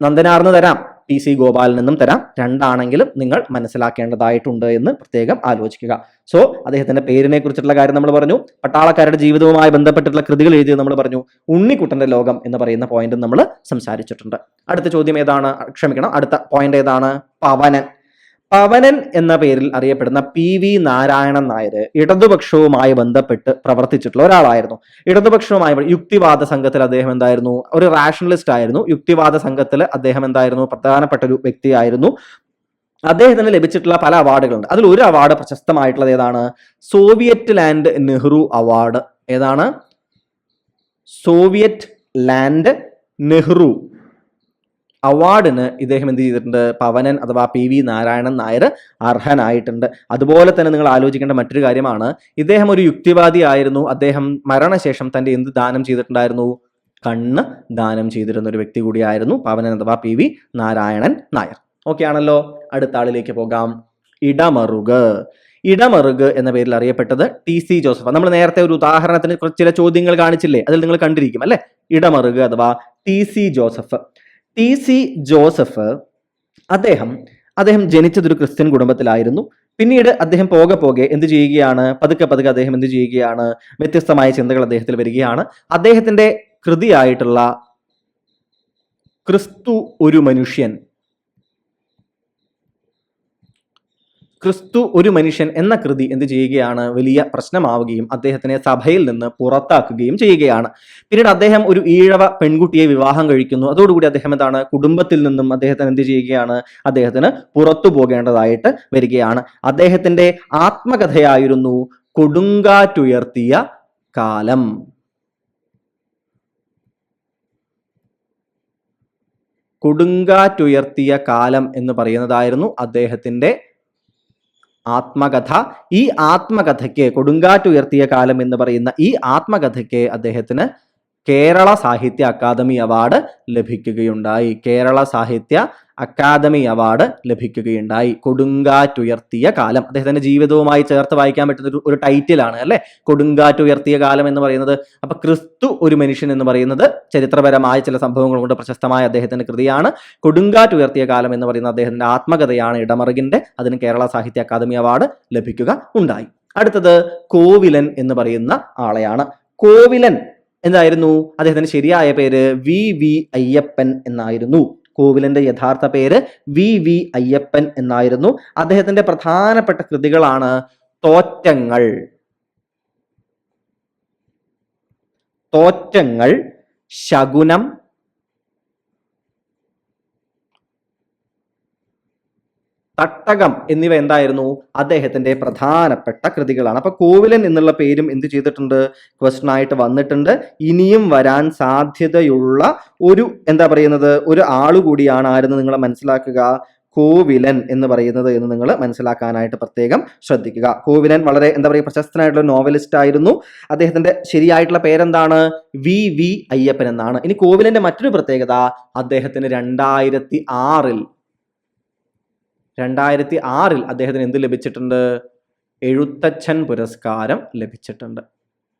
നന്ദനാറിന് തരാം, PC ഗോപാലനെന്നും തരാം. രണ്ടാണെങ്കിലും നിങ്ങൾ മനസ്സിലാക്കേണ്ടതായിട്ടുണ്ട് എന്ന് പ്രത്യേകം ആലോചിക്കുക. സോ അദ്ദേഹത്തിന്റെ പേരിനെ കുറിച്ചിട്ടുള്ള കാര്യം നമ്മൾ പറഞ്ഞു. പട്ടാളക്കാരുടെ ജീവിതവുമായി ബന്ധപ്പെട്ടിട്ടുള്ള കൃതികൾ എഴുതിയത് നമ്മൾ പറഞ്ഞു. ഉണ്ണിക്കുട്ടന്റെ ലോകം എന്ന് പറയുന്ന പോയിന്റ് നമ്മൾ സംസാരിച്ചിട്ടുണ്ട്. അടുത്ത ചോദ്യം ഏതാണ്? അടുത്ത പോയിന്റ് ഏതാണ്? പവനൻ. പവനൻ എന്ന പേരിൽ അറിയപ്പെടുന്ന PV നാരായണൻ നായർ ഇടതുപക്ഷവുമായി ബന്ധപ്പെട്ട് പ്രവർത്തിച്ചിട്ടുള്ള ഒരാളായിരുന്നു. ഇടതുപക്ഷവുമായി യുക്തിവാദ സംഘത്തിൽ അദ്ദേഹം എന്തായിരുന്നു? ഒരു റാഷണലിസ്റ്റ് ആയിരുന്നു. യുക്തിവാദ സംഘത്തിൽ അദ്ദേഹം എന്തായിരുന്നു? പ്രധാനപ്പെട്ട ഒരു വ്യക്തിയായിരുന്നു. അദ്ദേഹത്തിന് ലഭിച്ചിട്ടുള്ള പല അവാർഡുകളുണ്ട്. അതിൽ ഒരു അവാർഡ് പ്രശസ്തമായിട്ടുള്ളത് ഏതാണ്? Soviet land Nehru award. ഏതാണ്? സോവിയറ്റ് ലാൻഡ് നെഹ്റു അവാർഡിന് ഇദ്ദേഹം എന്ത് ചെയ്തിട്ടുണ്ട്? പവനൻ അഥവാ PV നാരായണൻ നായർ അർഹനായിട്ടുണ്ട്. അതുപോലെ തന്നെ നിങ്ങൾ ആലോചിക്കേണ്ട മറ്റൊരു കാര്യമാണ്, ഇദ്ദേഹം ഒരു യുക്തിവാദി ആയിരുന്നു. അദ്ദേഹം മരണശേഷം തന്റെ എന്ത് ദാനം ചെയ്തിട്ടുണ്ടായിരുന്നു? കണ്ണ് ദാനം ചെയ്തിരുന്ന ഒരു വ്യക്തി കൂടിയായിരുന്നു പവനൻ അഥവാ PV നാരായണൻ നായർ. ഓക്കെ ആണല്ലോ. അടുത്ത ആളിലേക്ക് പോകാം. ഇടമറുക് എന്ന പേരിൽ അറിയപ്പെട്ടത് TC ജോസഫ്. നമ്മൾ നേരത്തെ ഒരു ഉദാഹരണത്തിന് ചില ചോദ്യങ്ങൾ കാണിച്ചില്ലേ? അതിൽ നിങ്ങൾ കണ്ടിരിക്കും അല്ലെ? ഇടമറുക് അഥവാ TC ജോസഫ്. TC ജോസഫ് അദ്ദേഹം ജനിച്ചതൊരു ക്രിസ്ത്യൻ കുടുംബത്തിലായിരുന്നു. പിന്നീട് അദ്ദേഹം പോകെ എന്ത് ചെയ്യുകയാണ്? പതുക്കെ അദ്ദേഹം എന്ത് ചെയ്യുകയാണ്? വ്യത്യസ്തമായ ചിന്തകൾ അദ്ദേഹത്തിൽ വരികയാണ്. അദ്ദേഹത്തിന്റെ കൃതിയായിട്ടുള്ള ക്രിസ്തു ഒരു മനുഷ്യൻ എന്ന കൃതി എന്ത് ചെയ്യുകയാണ്? വലിയ പ്രശ്നമാവുകയും അദ്ദേഹത്തിനെ സഭയിൽ നിന്ന് പുറത്താക്കുകയും ചെയ്യുകയാണ്. പിന്നീട് അദ്ദേഹം ഒരു ഈഴവ പെൺകുട്ടിയെ വിവാഹം കഴിക്കുന്നു. അതോടുകൂടി അദ്ദേഹം എന്താണ്? കുടുംബത്തിൽ നിന്നും അദ്ദേഹത്തിന് എന്ത് ചെയ്യുകയാണ്? അദ്ദേഹത്തിന് പുറത്തു പോകേണ്ടതായിട്ട് വരികയാണ്. അദ്ദേഹത്തിന്റെ ആത്മകഥയായിരുന്നു കൊടുങ്കാറ്റുയർത്തിയ കാലം. കൊടുങ്കാറ്റുയർത്തിയ കാലം എന്ന് പറയുന്നതായിരുന്നു അദ്ദേഹത്തിന്റെ ആത്മകഥ. ഈ ആത്മകഥയ്ക്ക്, കൊടുങ്കാറ്റുയർത്തിയ കാലം എന്ന് പറയുന്ന ഈ ആത്മകഥയ്ക്ക് അദ്ദേഹത്തിന് കേരള സാഹിത്യ അക്കാദമി അവാർഡ് ലഭിക്കുകയുണ്ടായി. കൊടുങ്കാറ്റുയർത്തിയ കാലം അദ്ദേഹത്തിന്റെ ജീവിതവുമായി ചേർത്ത് വായിക്കാൻ പറ്റുന്ന ഒരു ടൈറ്റിലാണ് അല്ലെ, കൊടുങ്കാറ്റുയർത്തിയ കാലം എന്ന് പറയുന്നത്. അപ്പൊ ക്രിസ്തു ഒരു മനുഷ്യൻ എന്ന് പറയുന്നത് ചരിത്രപരമായ ചില സംഭവങ്ങൾ കൊണ്ട് പ്രശസ്തമായ അദ്ദേഹത്തിന്റെ കൃതിയാണ്. കൊടുങ്കാറ്റുയർത്തിയ കാലം എന്ന് പറയുന്ന അദ്ദേഹത്തിന്റെ ആത്മകഥയാണ് ഇടമറുകിന്റെ. അതിന് കേരള സാഹിത്യ അക്കാദമി അവാർഡ് ലഭിക്കുക ഉണ്ടായി. അടുത്തത് കോവിലൻ എന്ന് പറയുന്ന ആളെയാണ്. കോവിലൻ എന്തായിരുന്നു? അദ്ദേഹത്തിന്റെ ശരിയായ പേര് VV അയ്യപ്പൻ എന്നായിരുന്നു. കോവിലന്റെ യഥാർത്ഥ പേര് VV അയ്യപ്പൻ എന്നായിരുന്നു. അദ്ദേഹത്തിന്റെ പ്രധാനപ്പെട്ട കൃതികളാണ് തോറ്റങ്ങൾ, ശകുനം, തട്ടകം എന്നിവ എന്തായിരുന്നു? അദ്ദേഹത്തിന്റെ പ്രധാനപ്പെട്ട കൃതികളാണ്. അപ്പൊ കോവിലൻ എന്നുള്ള പേരും എന്ത് ചെയ്തിട്ടുണ്ട്? ക്വസ്റ്റൻ ആയിട്ട് വന്നിട്ടുണ്ട്. ഇനിയും വരാൻ സാധ്യതയുള്ള ഒരു ഒരു ആളുകൂടിയാണ് ആരെന്ന് നിങ്ങൾ മനസ്സിലാക്കുക. കോവിലൻ എന്ന് പറയുന്നത് എന്ന് നിങ്ങൾ മനസ്സിലാക്കാനായിട്ട് പ്രത്യേകം ശ്രദ്ധിക്കുക. കോവിലൻ വളരെ പ്രശസ്തനായിട്ടുള്ള നോവലിസ്റ്റ് ആയിരുന്നു. അദ്ദേഹത്തിന്റെ ശരിയായിട്ടുള്ള പേരെന്താണ്? VV അയ്യപ്പൻ എന്നാണ്. ഇനി കോവിലന്റെ മറ്റൊരു പ്രത്യേകത, അദ്ദേഹത്തിന് 2006 അദ്ദേഹത്തിന് എന്ത് ലഭിച്ചിട്ടുണ്ട്? എഴുത്തച്ഛൻ പുരസ്കാരം ലഭിച്ചിട്ടുണ്ട്.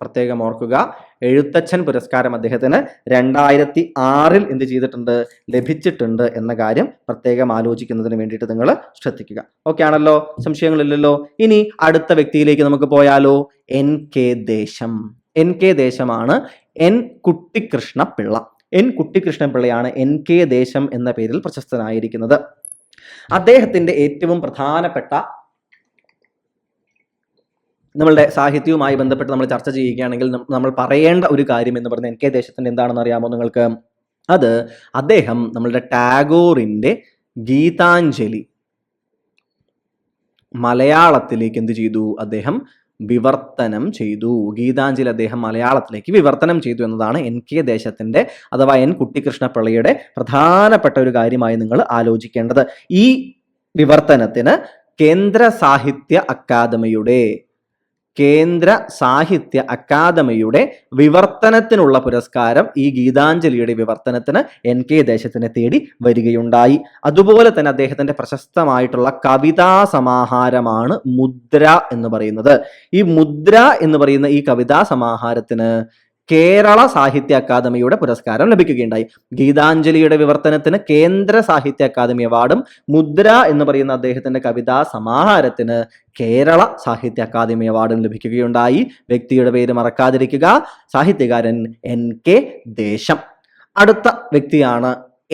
പ്രത്യേകം ഓർക്കുക, എഴുത്തച്ഛൻ പുരസ്കാരം അദ്ദേഹത്തിന് 2006 എന്ത് ചെയ്തിട്ടുണ്ട്? ലഭിച്ചിട്ടുണ്ട് എന്ന കാര്യം പ്രത്യേകം ആലോചിക്കുന്നതിന് വേണ്ടിയിട്ട് നിങ്ങൾ ശ്രദ്ധിക്കുക. ഓക്കെ ആണല്ലോ, സംശയങ്ങളില്ലല്ലോ. ഇനി അടുത്ത വ്യക്തിയിലേക്ക് നമുക്ക് പോയാലോ. NK ദേശം. NK ദേശമാണ് N കുട്ടിക്കൃഷ്ണ പിള്ള. എൻ കുട്ടിക്കൃഷ്ണപിള്ളയാണ് NK ദേശം എന്ന പേരിൽ പ്രശസ്തനായിരിക്കുന്നത്. അദ്ദേഹത്തിന്റെ ഏറ്റവും പ്രധാനപ്പെട്ട നമ്മളുടെ സാഹിത്യവുമായി ബന്ധപ്പെട്ട് നമ്മൾ ചർച്ച ചെയ്യുകയാണെങ്കിൽ നമ്മൾ പറയേണ്ട ഒരു കാര്യം എന്ന് പറയുന്നത് NK ദേശത്തിന്റെ എന്താണെന്ന് അറിയാമോ നിങ്ങൾക്ക്? അത് അദ്ദേഹം നമ്മളുടെ ടാഗോറിന്റെ ഗീതാഞ്ജലി മലയാളത്തിലേക്ക് എന്ത് ചെയ്തു? അദ്ദേഹം വിവർത്തനം ചെയ്തു. ഗീതാഞ്ജലി അദ്ദേഹം മലയാളത്തിലേക്ക് വിവർത്തനം ചെയ്തു എന്നതാണ് NK ദേശത്തിന്റെ അഥവാ N കുട്ടിക്കൃഷ്ണപിള്ളയുടെ പ്രധാനപ്പെട്ട ഒരു കാര്യമായി നിങ്ങൾ ആലോചിക്കേണ്ടത്. ഈ വിവർത്തനത്തിന് കേന്ദ്ര സാഹിത്യ അക്കാദമിയുടെ വിവർത്തനത്തിനുള്ള പുരസ്കാരം ഈ ഗീതാഞ്ജലിയുടെ വിവർത്തനത്തിന് NK ദേശത്തിനെ തേടി വരികയുണ്ടായി. അതുപോലെ തന്നെ അദ്ദേഹത്തിന്റെ പ്രശസ്തമായിട്ടുള്ള കവിതാ സമാഹാരമാണ് മുദ്ര എന്ന് പറയുന്നത്. ഈ മുദ്ര എന്ന് പറയുന്ന ഈ കവിതാ സമാഹാരത്തിന് കേരള സാഹിത്യ അക്കാദമിയുടെ പുരസ്കാരം ലഭിക്കുകയുണ്ടായി. ഗീതാഞ്ജലിയുടെ വിവർത്തനത്തിന് കേന്ദ്ര സാഹിത്യ അക്കാദമി അവാർഡും മുദ്ര എന്ന് പറയുന്ന അദ്ദേഹത്തിന്റെ കവിതാ സമാഹാരത്തിന് കേരള സാഹിത്യ അക്കാദമി അവാർഡും ലഭിക്കുകയുണ്ടായി. വ്യക്തിയുടെ പേര് മറക്കാതിരിക്കുക, സാഹിത്യകാരൻ NK ദേശം. അടുത്ത വ്യക്തിയാണ്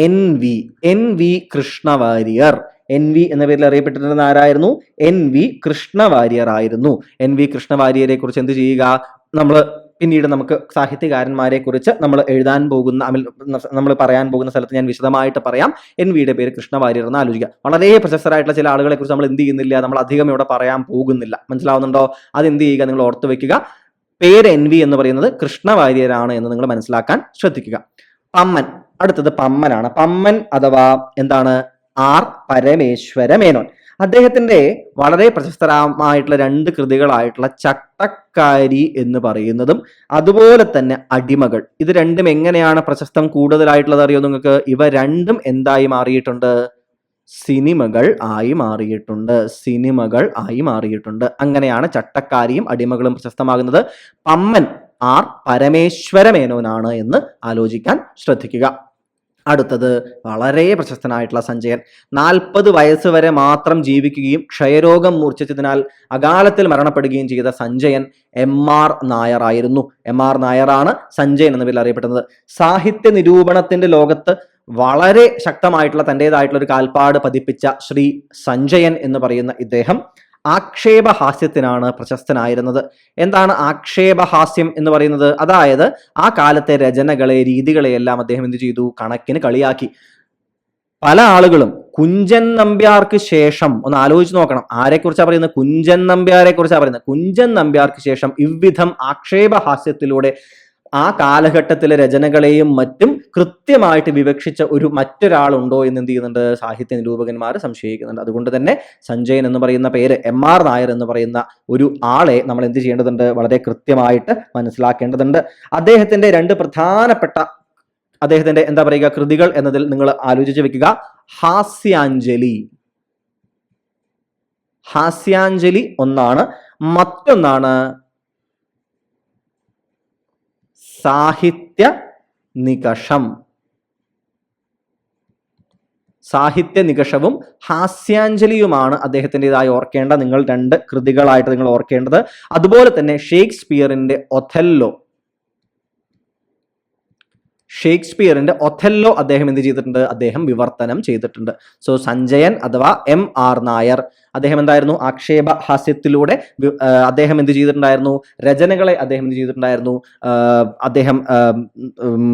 NV കൃഷ്ണവാര്യർ. NV എന്ന പേരിൽ അറിയപ്പെട്ടിരുന്ന ആരായിരുന്നു? NV കൃഷ്ണവാര്യർ ആയിരുന്നു. NV കൃഷ്ണവാര്യരെ കുറിച്ച് എന്ത് ചെയ്യുക? പിന്നീട് നമുക്ക് സാഹിത്യകാരന്മാരെ കുറിച്ച് നമ്മൾ നമ്മൾ പറയാൻ പോകുന്ന സ്ഥലത്ത് ഞാൻ വിശദമായിട്ട് പറയാം. NVയുടെ പേര് കൃഷ്ണവാര്യർ എന്ന് ആലോചിക്കുക. വളരെ പ്രശസ്തരായിട്ടുള്ള ചില ആളുകളെ കുറിച്ച് നമ്മൾ എന്ത് ചെയ്യുന്നില്ല, നമ്മൾ അധികം ഇവിടെ പറയാൻ പോകുന്നില്ല. മനസ്സിലാവുന്നുണ്ടോ? അത് എന്ത് ചെയ്യുക? നിങ്ങൾ ഓർത്തു വെക്കുക. പേര് NV എന്ന് പറയുന്നത് കൃഷ്ണവാര്യരാണ് എന്ന് നിങ്ങൾ മനസ്സിലാക്കാൻ ശ്രദ്ധിക്കുക. പമ്മൻ. അടുത്തത് പമ്മനാണ്. പമ്മൻ അഥവാ എന്താണ്? R പരമേശ്വര മേനോൻ. അദ്ദേഹത്തിന്റെ വളരെ പ്രശസ്തമായിട്ടുള്ള 2 കൃതികളായിട്ടുള്ള ചട്ടക്കാരി എന്ന് പറയുന്നതും അതുപോലെ തന്നെ അടിമകൾ, ഇത് രണ്ടും എങ്ങനെയാണ് പ്രശസ്തം കൂടുതലായിട്ടുള്ളത് അറിയോ നിങ്ങൾക്ക്? ഇവ രണ്ടും എന്തായി മാറിയിട്ടുണ്ട്? സിനിമകൾ ആയി മാറിയിട്ടുണ്ട്. അങ്ങനെയാണ് ചട്ടക്കാരിയും അടിമകളും പ്രശസ്തമാകുന്നത്. പമ്മൻ R പരമേശ്വര മേനോനാണ് എന്ന് ആലോചിക്കാൻ ശ്രദ്ധിക്കുക. അടുത്തത് വളരെ പ്രശസ്തനായിട്ടുള്ള സഞ്ജയൻ. 40 വയസ്സ് വരെ മാത്രം ജീവിക്കുകയും ക്ഷയരോഗം മൂർച്ഛിച്ചതിനാൽ അകാലത്തിൽ മരണപ്പെടുകയും ചെയ്ത സഞ്ജയൻ MR നായർ ആയിരുന്നു. MR നായരാണ് സഞ്ജയൻ എന്ന പേരിൽ അറിയപ്പെടുന്നത്. സാഹിത്യ നിരൂപണത്തിന്റെ ലോകത്ത് വളരെ ശക്തമായിട്ടുള്ള തൻ്റെതായിട്ടുള്ള ഒരു കാൽപ്പാട് പതിപ്പിച്ച ശ്രീ സഞ്ജയൻ എന്ന് പറയുന്ന ഇദ്ദേഹം ആക്ഷേപഹാസ്യത്തിനാണ് പ്രശസ്തനായിരുന്നത്. എന്താണ് ആക്ഷേപഹാസ്യം എന്ന് പറയുന്നത്? അതായത് ആ കാലത്തെ രചനകളെ, രീതികളെയെല്ലാം അദ്ദേഹം എന്ത് ചെയ്തു? കണക്കിന് കളിയാക്കി. പല ആളുകളും കുഞ്ചൻ നമ്പ്യാർക്ക് ശേഷം, ഒന്ന് ആലോചിച്ച് നോക്കണം, ആരെക്കുറിച്ചാണ് പറയുന്നത്? കുഞ്ചൻ നമ്പ്യാരെ കുറിച്ചാണ് പറയുന്നത്. കുഞ്ചൻ നമ്പ്യാർക്ക് ശേഷം ഇவ்விധം ആക്ഷേപഹാസ്യത്തിലൂടെ ആ കാലഘട്ടത്തിലെ രചനകളെയും മറ്റും കൃത്യമായിട്ട് വിവക്ഷിച്ച മറ്റൊരാളുണ്ടോ എന്ന് എന്ത് ചെയ്യുന്നുണ്ട്? സാഹിത്യ നിരൂപകന്മാർ സംശയിക്കുന്നുണ്ട്. അതുകൊണ്ട് തന്നെ സഞ്ജയൻ എന്ന് പറയുന്ന പേര്, MR നായർ എന്ന് പറയുന്ന ഒരു ആളെ നമ്മൾ എന്ത് ചെയ്യേണ്ടതുണ്ട്? വളരെ കൃത്യമായിട്ട് മനസ്സിലാക്കേണ്ടതുണ്ട്. അദ്ദേഹത്തിന്റെ 2 പ്രധാനപ്പെട്ട എന്താ പറയുക കൃതികൾ എന്നതിൽ നിങ്ങൾ ആലോചിച്ച് വെക്കുക. ഹാസ്യാഞ്ജലി ഒന്നാണ്. മറ്റൊന്നാണ് സാഹിത്യ നികഷവും ഹാസ്യാഞ്ജലിയുമാണ് അദ്ദേഹത്തിൻ്റെതായി ഓർക്കേണ്ട നിങ്ങൾ 2 കൃതികളായിട്ട് നിങ്ങൾ ഓർക്കേണ്ടത്. അതുപോലെ തന്നെ ഷേക്സ്പിയറിന്റെ ഒഥല്ലോ അദ്ദേഹം എന്ത് ചെയ്തിട്ടുണ്ട്? അദ്ദേഹം വിവർത്തനം ചെയ്തിട്ടുണ്ട്. സോ സഞ്ജയൻ അഥവാ MR നായർ അദ്ദേഹം എന്തായിരുന്നു? ആക്ഷേപ ഹാസ്യത്തിലൂടെ അദ്ദേഹം എന്ത് ചെയ്തിട്ടുണ്ടായിരുന്നു? രചനകളെ അദ്ദേഹം എന്ത് ചെയ്തിട്ടുണ്ടായിരുന്നു? അദ്ദേഹം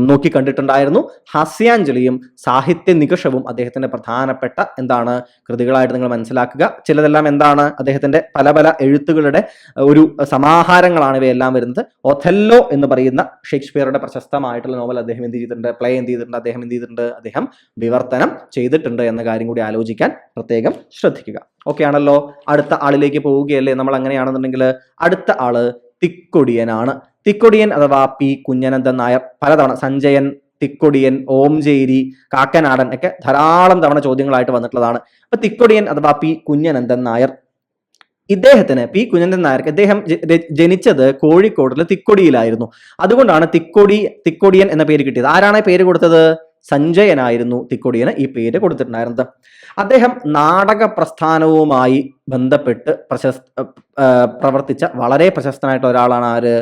നോക്കിക്കണ്ടിട്ടുണ്ടായിരുന്നു. ഹാസ്യാഞ്ജലിയും സാഹിത്യ നികഷവും അദ്ദേഹത്തിന്റെ പ്രധാനപ്പെട്ട എന്താണ് കൃതികളായിട്ട് നിങ്ങൾ മനസ്സിലാക്കുക. ചിലതെല്ലാം എന്താണ്? അദ്ദേഹത്തിന്റെ പല എഴുത്തുകളുടെ ഒരു സമാഹാരങ്ങളാണ് ഇവയെല്ലാം വരുന്നത്. ഒഥല്ലോ എന്ന് പറയുന്ന ഷേക്സ്പിയറുടെ പ്രശസ്തമായിട്ടുള്ള നോവൽ അദ്ദേഹം എന്ത് ചെയ്തിട്ടുണ്ട്? പ്ലേ എന്ത് ചെയ്തിട്ടുണ്ട്? അദ്ദേഹം വിവർത്തനം ചെയ്തിട്ടുണ്ട് എന്ന കാര്യം കൂടി ആലോചിക്കാൻ പ്രത്യേകം ശ്രദ്ധിക്കുക. ഓക്കെ ആണല്ലോ? അടുത്ത ആളിലേക്ക് പോവുകയല്ലേ നമ്മൾ? അങ്ങനെയാണെന്നുണ്ടെങ്കിൽ അടുത്ത ആള് തിക്കൊടിയനാണ്. തിക്കൊടിയൻ അഥവാ P കുഞ്ഞനന്ദൻ നായർ. പലതവണ സഞ്ജയൻ, തിക്കൊടിയൻ, ഓംചേരി, കാക്കനാടൻ ഒക്കെ ധാരാളം തവണ ചോദ്യങ്ങളായിട്ട് വന്നിട്ടുള്ളതാണ്. അപ്പൊ തിക്കൊടിയൻ അഥവാ P കുഞ്ഞനന്ദൻ നായർ, ഇദ്ദേഹത്തിന് P കുഞ്ഞനന്ദൻ നായർക്ക് അദ്ദേഹം ജനിച്ചത് കോഴിക്കോടിലെ തിക്കൊടിയിലായിരുന്നു. അതുകൊണ്ടാണ് തിക്കൊടിയൻ എന്ന പേര് കിട്ടിയത്. ആരാണ് പേര് കൊടുത്തത്? സഞ്ജയനായിരുന്നു തിക്കൊടിയന് ഈ പേര് കൊടുത്തിട്ടുണ്ടായിരുന്നത്. അദ്ദേഹം നാടക പ്രസ്ഥാനവുമായി ബന്ധപ്പെട്ട് പ്രവർത്തിച്ച വളരെ പ്രശസ്തനായിട്ടുള്ള ഒരാളാണ് ആര്?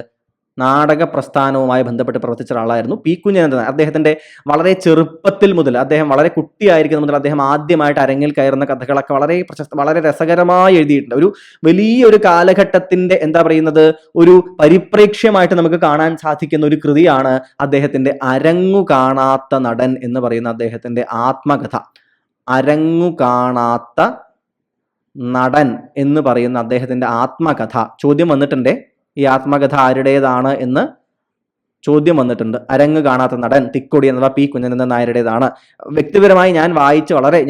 നാടക പ്രസ്ഥാനവുമായി ബന്ധപ്പെട്ട് പ്രവർത്തിച്ച ഒരാളായിരുന്നു പി കുഞ്ഞനന്ദൻ. അദ്ദേഹത്തിന്റെ വളരെ ചെറുപ്പത്തിൽ മുതൽ, അദ്ദേഹം വളരെ കുട്ടിയായിരിക്കുന്ന മുതൽ അദ്ദേഹം ആദ്യമായിട്ട് അരങ്ങിൽ കയറുന്ന കഥകളൊക്കെ വളരെ വളരെ രസകരമായി എഴുതിയിട്ടുണ്ട്. ഒരു വലിയൊരു കാലഘട്ടത്തിന്റെ എന്താ പറയുന്നത്, ഒരു പരിപ്രേക്ഷ്യമായിട്ട് നമുക്ക് കാണാൻ സാധിക്കുന്ന ഒരു കൃതിയാണ് അദ്ദേഹത്തിന്റെ അരങ്ങു കാണാത്ത നടൻ എന്ന് പറയുന്ന അദ്ദേഹത്തിന്റെ ആത്മകഥ. അരങ്ങു കാണാത്ത നടൻ എന്ന് പറയുന്ന അദ്ദേഹത്തിന്റെ ആത്മകഥ. ചോദ്യം വന്നിട്ടുണ്ട്, ഈ ആത്മകഥ ആരുടേതാണ് എന്ന് ചോദ്യം വന്നിട്ടുണ്ട്. അരങ്ങ് കാണാത്ത നടൻ തിക്കൊടി അഥവാ പി കുഞ്ഞനന്ദൻ നായരുടേതാണ്. വ്യക്തിപരമായി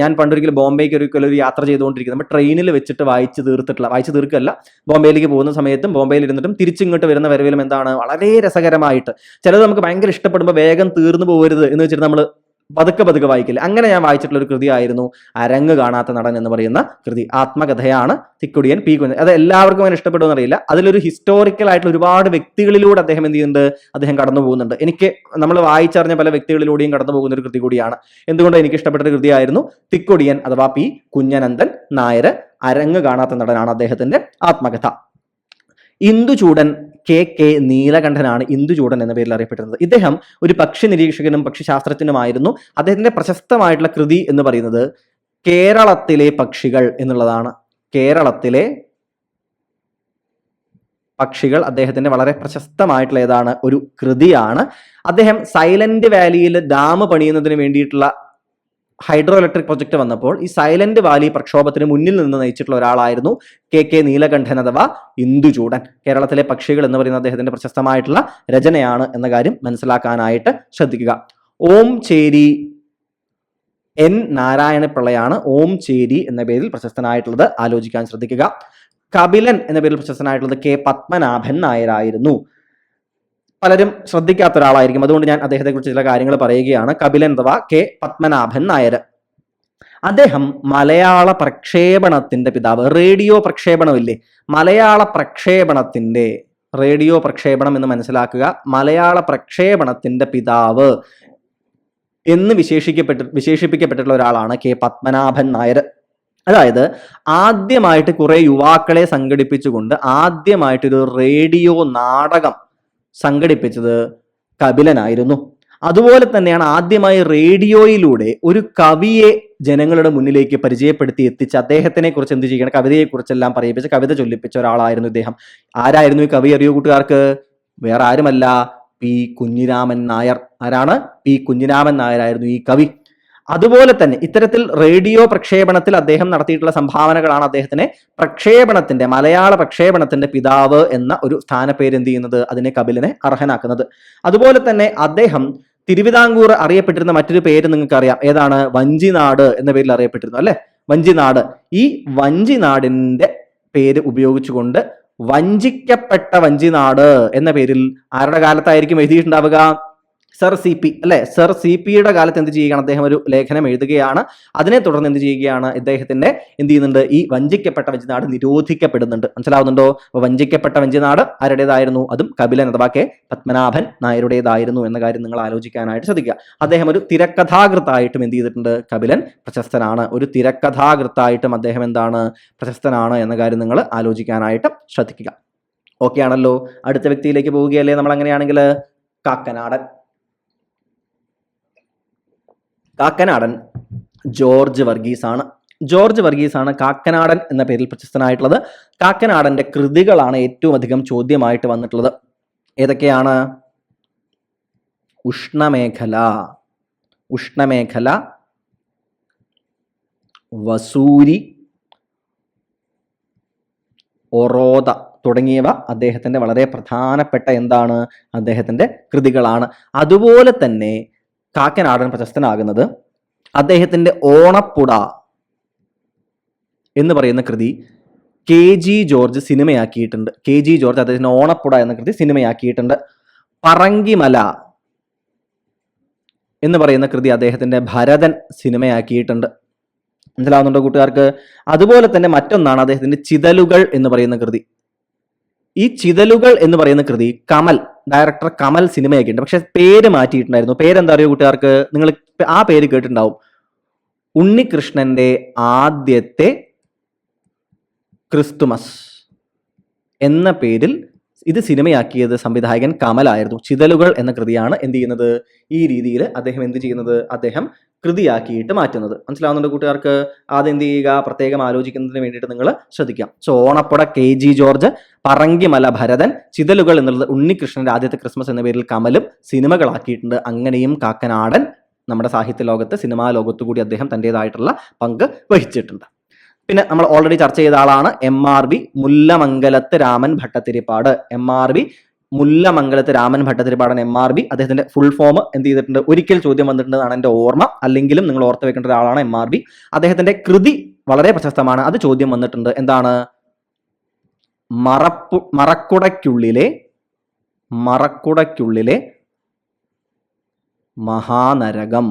ഞാൻ പണ്ടൊരിക്കലും ബോംബെക്ക് ഒരു യാത്ര ചെയ്തുകൊണ്ടിരിക്കുന്നത് ട്രെയിനിൽ വെച്ചിട്ട് വായിച്ചു തീർക്കല്ല, ബോംബെയിലേക്ക് പോകുന്ന സമയത്തും ബോംബെയിൽ ഇരുന്നിട്ടും തിരിച്ചിങ്ങോട്ട് വരുന്ന വരവിലും എന്താണ് വളരെ രസകരമായിട്ട്, ചിലത് നമുക്ക് ഭയങ്കര ഇഷ്ടപ്പെടുമ്പോൾ വേഗം തീർന്നു പോകരുത് എന്ന് വെച്ചിട്ട് നമ്മൾ പതുക്കെ വായിക്കില്ല. അങ്ങനെ ഞാൻ വായിച്ചിട്ടുള്ള ഒരു കൃതിയായിരുന്നു അരങ്ങ് കാണാത്ത നടൻ എന്ന് പറയുന്ന കൃതി. ആത്മകഥയാണ് തിക്കൊടിയൻ പി കുഞ്ഞൻ. അത് എല്ലാവർക്കും അങ്ങനെ ഇഷ്ടപ്പെടുമെന്ന് അറിയില്ല. അതിലൊരു ഹിസ്റ്റോറിക്കൽ ആയിട്ടുള്ള ഒരുപാട് വ്യക്തികളിലൂടെ അദ്ദേഹം എന്ത് ചെയ്യുന്നുണ്ട്, അദ്ദേഹം കടന്നു പോകുന്നുണ്ട്. എനിക്ക് നമ്മൾ വായിച്ചറിഞ്ഞ പല വ്യക്തികളിലൂടെയും കടന്നു പോകുന്ന ഒരു കൃതി കൂടിയാണ്. എന്തുകൊണ്ട് എനിക്ക് ഇഷ്ടപ്പെട്ട ഒരു കൃതിയായിരുന്നു തിക്കൊടിയൻ അഥവാ പി കുഞ്ഞനന്ദൻ നായർ. അരങ്ങ് കാണാത്ത നടനാണ് അദ്ദേഹത്തിന്റെ ആത്മകഥ. ഇന്ദുചൂടൻ കെ നീലകണ്ഠനാണ് ഇന്ദുചൂടൻ എന്ന പേരിൽ അറിയപ്പെടുന്നത്. ഇദ്ദേഹം ഒരു പക്ഷി നിരീക്ഷകനും പക്ഷിശാസ്ത്രജ്ഞനുമായിരുന്നു. അദ്ദേഹത്തിന്റെ പ്രശസ്തമായിട്ടുള്ള കൃതി എന്ന് പറയുന്നത് കേരളത്തിലെ പക്ഷികൾ എന്നുള്ളതാണ്. കേരളത്തിലെ പക്ഷികൾ അദ്ദേഹത്തിന്റെ വളരെ പ്രശസ്തമായിട്ടുള്ള ഏതാണ് ഒരു കൃതിയാണ്. അദ്ദേഹം സൈലന്റ് വാലിയിൽ ഡാം പണിയുന്നതിന് വേണ്ടിയിട്ടുള്ള ഹൈഡ്രോ ഇലക്ട്രിക് പ്രൊജക്ട് വന്നപ്പോൾ ഈ സൈലന്റ് വാലി പ്രക്ഷോഭത്തിന് മുന്നിൽ നിന്ന് നയിച്ചിട്ടുള്ള ഒരാളായിരുന്നു കെ നീലകണ്ഠൻ അഥവാ ഇന്ദുചൂടൻ. കേരളത്തിലെ പക്ഷികൾ എന്ന് പറയുന്ന അദ്ദേഹത്തിന്റെ പ്രശസ്തമായിട്ടുള്ള രചനയാണ് എന്ന കാര്യം മനസ്സിലാക്കാനായിട്ട് ശ്രദ്ധിക്കുക. ഓം ചേരി എൻ നാരായണപിള്ളയാണ് ഓം ചേരി എന്ന പേരിൽ പ്രശസ്തനായിട്ടുള്ളത്. ആലോചിക്കാൻ ശ്രദ്ധിക്കുക. കപിലൻ എന്ന പേരിൽ പ്രശസ്തനായിട്ടുള്ളത് കെ പത്മനാഭൻ നായരായിരുന്നു. പലരും ശ്രദ്ധിക്കാത്ത ഒരാളായിരിക്കും, അതുകൊണ്ട് ഞാൻ അദ്ദേഹത്തെ കുറിച്ച് ചില കാര്യങ്ങൾ പറയുകയാണ്. കപിലൻ അഥവാ കെ പത്മനാഭൻ നായർ. അദ്ദേഹം മലയാള പ്രക്ഷേപണത്തിന്റെ പിതാവ്. റേഡിയോ പ്രക്ഷേപണമില്ലേ, മലയാള പ്രക്ഷേപണത്തിന്റെ, റേഡിയോ പ്രക്ഷേപണം എന്ന് മനസ്സിലാക്കുക, മലയാള പ്രക്ഷേപണത്തിന്റെ പിതാവ് എന്ന് വിശേഷിപ്പിക്കപ്പെട്ടിട്ടുള്ള ഒരാളാണ് കെ പത്മനാഭൻ നായർ. അതായത് ആദ്യമായിട്ട് കുറെ യുവാക്കളെ സംഘടിപ്പിച്ചുകൊണ്ട് ആദ്യമായിട്ടൊരു റേഡിയോ നാടകം സംഘടിപ്പിച്ചത് കപിലനായിരുന്നു. അതുപോലെ തന്നെയാണ് ആദ്യമായി റേഡിയോയിലൂടെ ഒരു കവിയെ ജനങ്ങളുടെ മുന്നിലേക്ക് പരിചയപ്പെടുത്തി എത്തിച്ച് അദ്ദേഹത്തിനെ കുറിച്ച് എന്ത് ചെയ്യണം, കവിതയെ കുറിച്ചെല്ലാം പറയിപ്പിച്ച് കവിത ചൊല്ലിപ്പിച്ച ഒരാളായിരുന്നു ഇദ്ദേഹം. ആരായിരുന്നു ഈ കവി അറിയോ കൂട്ടുകാർക്ക്? വേറെ ആരുമല്ല, പി കുഞ്ഞിരാമൻ നായർ. ആരാണ്? പി കുഞ്ഞിരാമൻ നായരായിരുന്നു ഈ കവി. അതുപോലെ തന്നെ ഇത്തരത്തിൽ റേഡിയോ പ്രക്ഷേപണത്തിൽ അദ്ദേഹം നടത്തിയിട്ടുള്ള സംഭാവനകളാണ് അദ്ദേഹത്തിനെ പ്രക്ഷേപണത്തിന്റെ, മലയാള പ്രക്ഷേപണത്തിന്റെ പിതാവ് എന്ന ഒരു സ്ഥാനപ്പേര് എന്ത് ചെയ്യുന്നത്, അതിനെ കപിലനെ അർഹനാക്കുന്നത്. അതുപോലെ തന്നെ അദ്ദേഹം തിരുവിതാംകൂർ അറിയപ്പെട്ടിരുന്ന മറ്റൊരു പേര് നിങ്ങൾക്ക് അറിയാം, ഏതാണ്? വഞ്ചിനാട് എന്ന പേരിൽ അറിയപ്പെട്ടിരുന്നു അല്ലെ, വഞ്ചിനാട്. ഈ വഞ്ചിനാടിന്റെ പേര് ഉപയോഗിച്ചുകൊണ്ട് വഞ്ചിക്കപ്പെട്ട വഞ്ചിനാട് എന്ന പേരിൽ ആരുടെ കാലത്തായിരിക്കും എഴുതിയിട്ടുണ്ടാവുക? സർ സി പി അല്ലെ, സർ സി പിയുടെ കാലത്ത് എന്ത് ചെയ്യുകയാണ്, അദ്ദേഹം ഒരു ലേഖനം എഴുതുകയാണ്. അതിനെ തുടർന്ന് എന്ത് ചെയ്യുകയാണ്, ഇദ്ദേഹത്തിന്റെ എന്ത് ചെയ്യുന്നുണ്ട്, ഈ വഞ്ചിക്കപ്പെട്ട വഞ്ചിനാട് നിരോധിക്കപ്പെടുന്നുണ്ട്. മനസ്സിലാവുന്നുണ്ടോ? അപ്പൊ വഞ്ചിക്കപ്പെട്ട വഞ്ചിനാട് ആരുടേതായിരുന്നു? അതും കപിലൻ അഥവാ കെ പത്മനാഭൻ നായരുടേതായിരുന്നു എന്ന കാര്യം നിങ്ങൾ ആലോചിക്കാനായിട്ട് ശ്രദ്ധിക്കുക. അദ്ദേഹം ഒരു തിരക്കഥാകൃത്തായിട്ടും എന്ത് ചെയ്തിട്ടുണ്ട്, കപിലൻ പ്രശസ്തനാണ്. ഒരു തിരക്കഥാകൃത്തായിട്ടും അദ്ദേഹം എന്താണ്, പ്രശസ്തനാണ് എന്ന കാര്യം നിങ്ങൾ ആലോചിക്കാനായിട്ട് ശ്രദ്ധിക്കുക. ഓക്കെ ആണല്ലോ. അടുത്ത വ്യക്തിയിലേക്ക് പോവുകയല്ലേ നമ്മൾ. അങ്ങനെയാണെങ്കിൽ കാക്കനാടൻ. കാക്കനാടൻ ജോർജ് വർഗീസ് ആണ്. ജോർജ് വർഗീസ് ആണ് കാക്കനാടൻ എന്ന പേരിൽ പ്രശസ്തനായിട്ടുള്ളത്. കാക്കനാടന്റെ കൃതികളാണ് ഏറ്റവും അധികം ചോദ്യമായിട്ട് വന്നിട്ടുള്ളത്. ഏതൊക്കെയാണ്? ഉഷ്ണമേഖല, വസൂരി, ഒറോദ തുടങ്ങിയവ അദ്ദേഹത്തിന്റെ വളരെ പ്രധാനപ്പെട്ട എന്താണ്, അദ്ദേഹത്തിന്റെ കൃതികളാണ്. അതുപോലെ തന്നെ കാക്കനാടൻ പ്രശസ്തനാകുന്നത് അദ്ദേഹത്തിന്റെ ഓണപ്പുട എന്ന് പറയുന്ന കൃതി കെ ജി ജോർജ് സിനിമയാക്കിയിട്ടുണ്ട്. കെ ജി ജോർജ് അദ്ദേഹത്തിന്റെ ഓണപ്പുട എന്ന കൃതി സിനിമയാക്കിയിട്ടുണ്ട്. പറങ്കിമല എന്ന് പറയുന്ന കൃതി അദ്ദേഹത്തിന്റെ ഭരതൻ സിനിമയാക്കിയിട്ടുണ്ട്. മനസ്സിലാവുന്നുണ്ടോ കൂട്ടുകാർക്ക്? അതുപോലെ തന്നെ മറ്റൊന്നാണ് അദ്ദേഹത്തിന്റെ ചിതലുകൾ എന്ന് പറയുന്ന കൃതി. ഈ ചിതലുകൾ എന്ന് പറയുന്ന കൃതി ഡയറക്ടർ കമൽ സിനിമയാക്കിയിട്ടുണ്ട്. പക്ഷെ പേര് മാറ്റിയിട്ടുണ്ടായിരുന്നു. പേരെന്താ അറിയോ കൂട്ടുകാർക്ക്? നിങ്ങൾ ആ പേര് കേട്ടിട്ടുണ്ടാവും. ഉണ്ണികൃഷ്ണന്റെ ആദ്യത്തെ ക്രിസ്തുമസ് എന്ന പേരിൽ ഇത് സിനിമയാക്കിയത് സംവിധായകൻ കമലായിരുന്നു. ചിതലുകൾ എന്ന കൃതിയാണ് എന്ത് ചെയ്യുന്നത്, ഈ രീതിയിൽ അദ്ദേഹം എന്ത് ചെയ്യുന്നത്, അദ്ദേഹം കൃതിയാക്കിയിട്ട് മാറ്റുന്നത്. മനസ്സിലാവുന്നുണ്ട് കൂട്ടുകാർക്ക്? ആദ്യം എന്ത് ചെയ്യുക, പ്രത്യേകം ആലോചിക്കുന്നതിന് വേണ്ടിയിട്ട് നിങ്ങൾ ശ്രദ്ധിക്കാം. സോ ഓണപ്പുഴ KG ജോർജ്, പറങ്കിമല ഭരതൻ, ചിതലുകൾ എന്നുള്ളത് ഉണ്ണികൃഷ്ണന്റെ ആദ്യത്തെ ക്രിസ്മസ് എന്ന പേരിൽ കമലും സിനിമകളാക്കിയിട്ടുണ്ട്. അങ്ങനെയും കാക്കനാടൻ നമ്മുടെ സാഹിത്യ ലോകത്ത്, സിനിമാ ലോകത്തു കൂടി അദ്ദേഹം തൻ്റെതായിട്ടുള്ള പങ്ക് വഹിച്ചിട്ടുണ്ട്. പിന്നെ നമ്മൾ ഓൾറെഡി ചർച്ച ചെയ്ത ആളാണ് MRB മുല്ലമംഗലത്ത് രാമൻ ഭട്ടത്തിരിപ്പാട്. MRB മുല്ലമംഗലത്ത് രാമൻ ഭട്ടത്തിരിപ്പാടൻ MRB. അദ്ദേഹത്തിന്റെ ഫുൾ ഫോം എന്ത് ചെയ്തിട്ടുണ്ട്, ഒരിക്കൽ ചോദ്യം വന്നിട്ടുണ്ടെന്നാണ് എൻ്റെ ഓർമ്മ. അല്ലെങ്കിലും നിങ്ങൾ ഓർത്ത് വെക്കേണ്ട ഒരാളാണ് MRB. അദ്ദേഹത്തിന്റെ കൃതി വളരെ പ്രശസ്തമാണ്, അത് ചോദ്യം വന്നിട്ടുണ്ട്. എന്താണ്? മറക്കുടയ്ക്കുള്ളിലെ മഹാനരകം.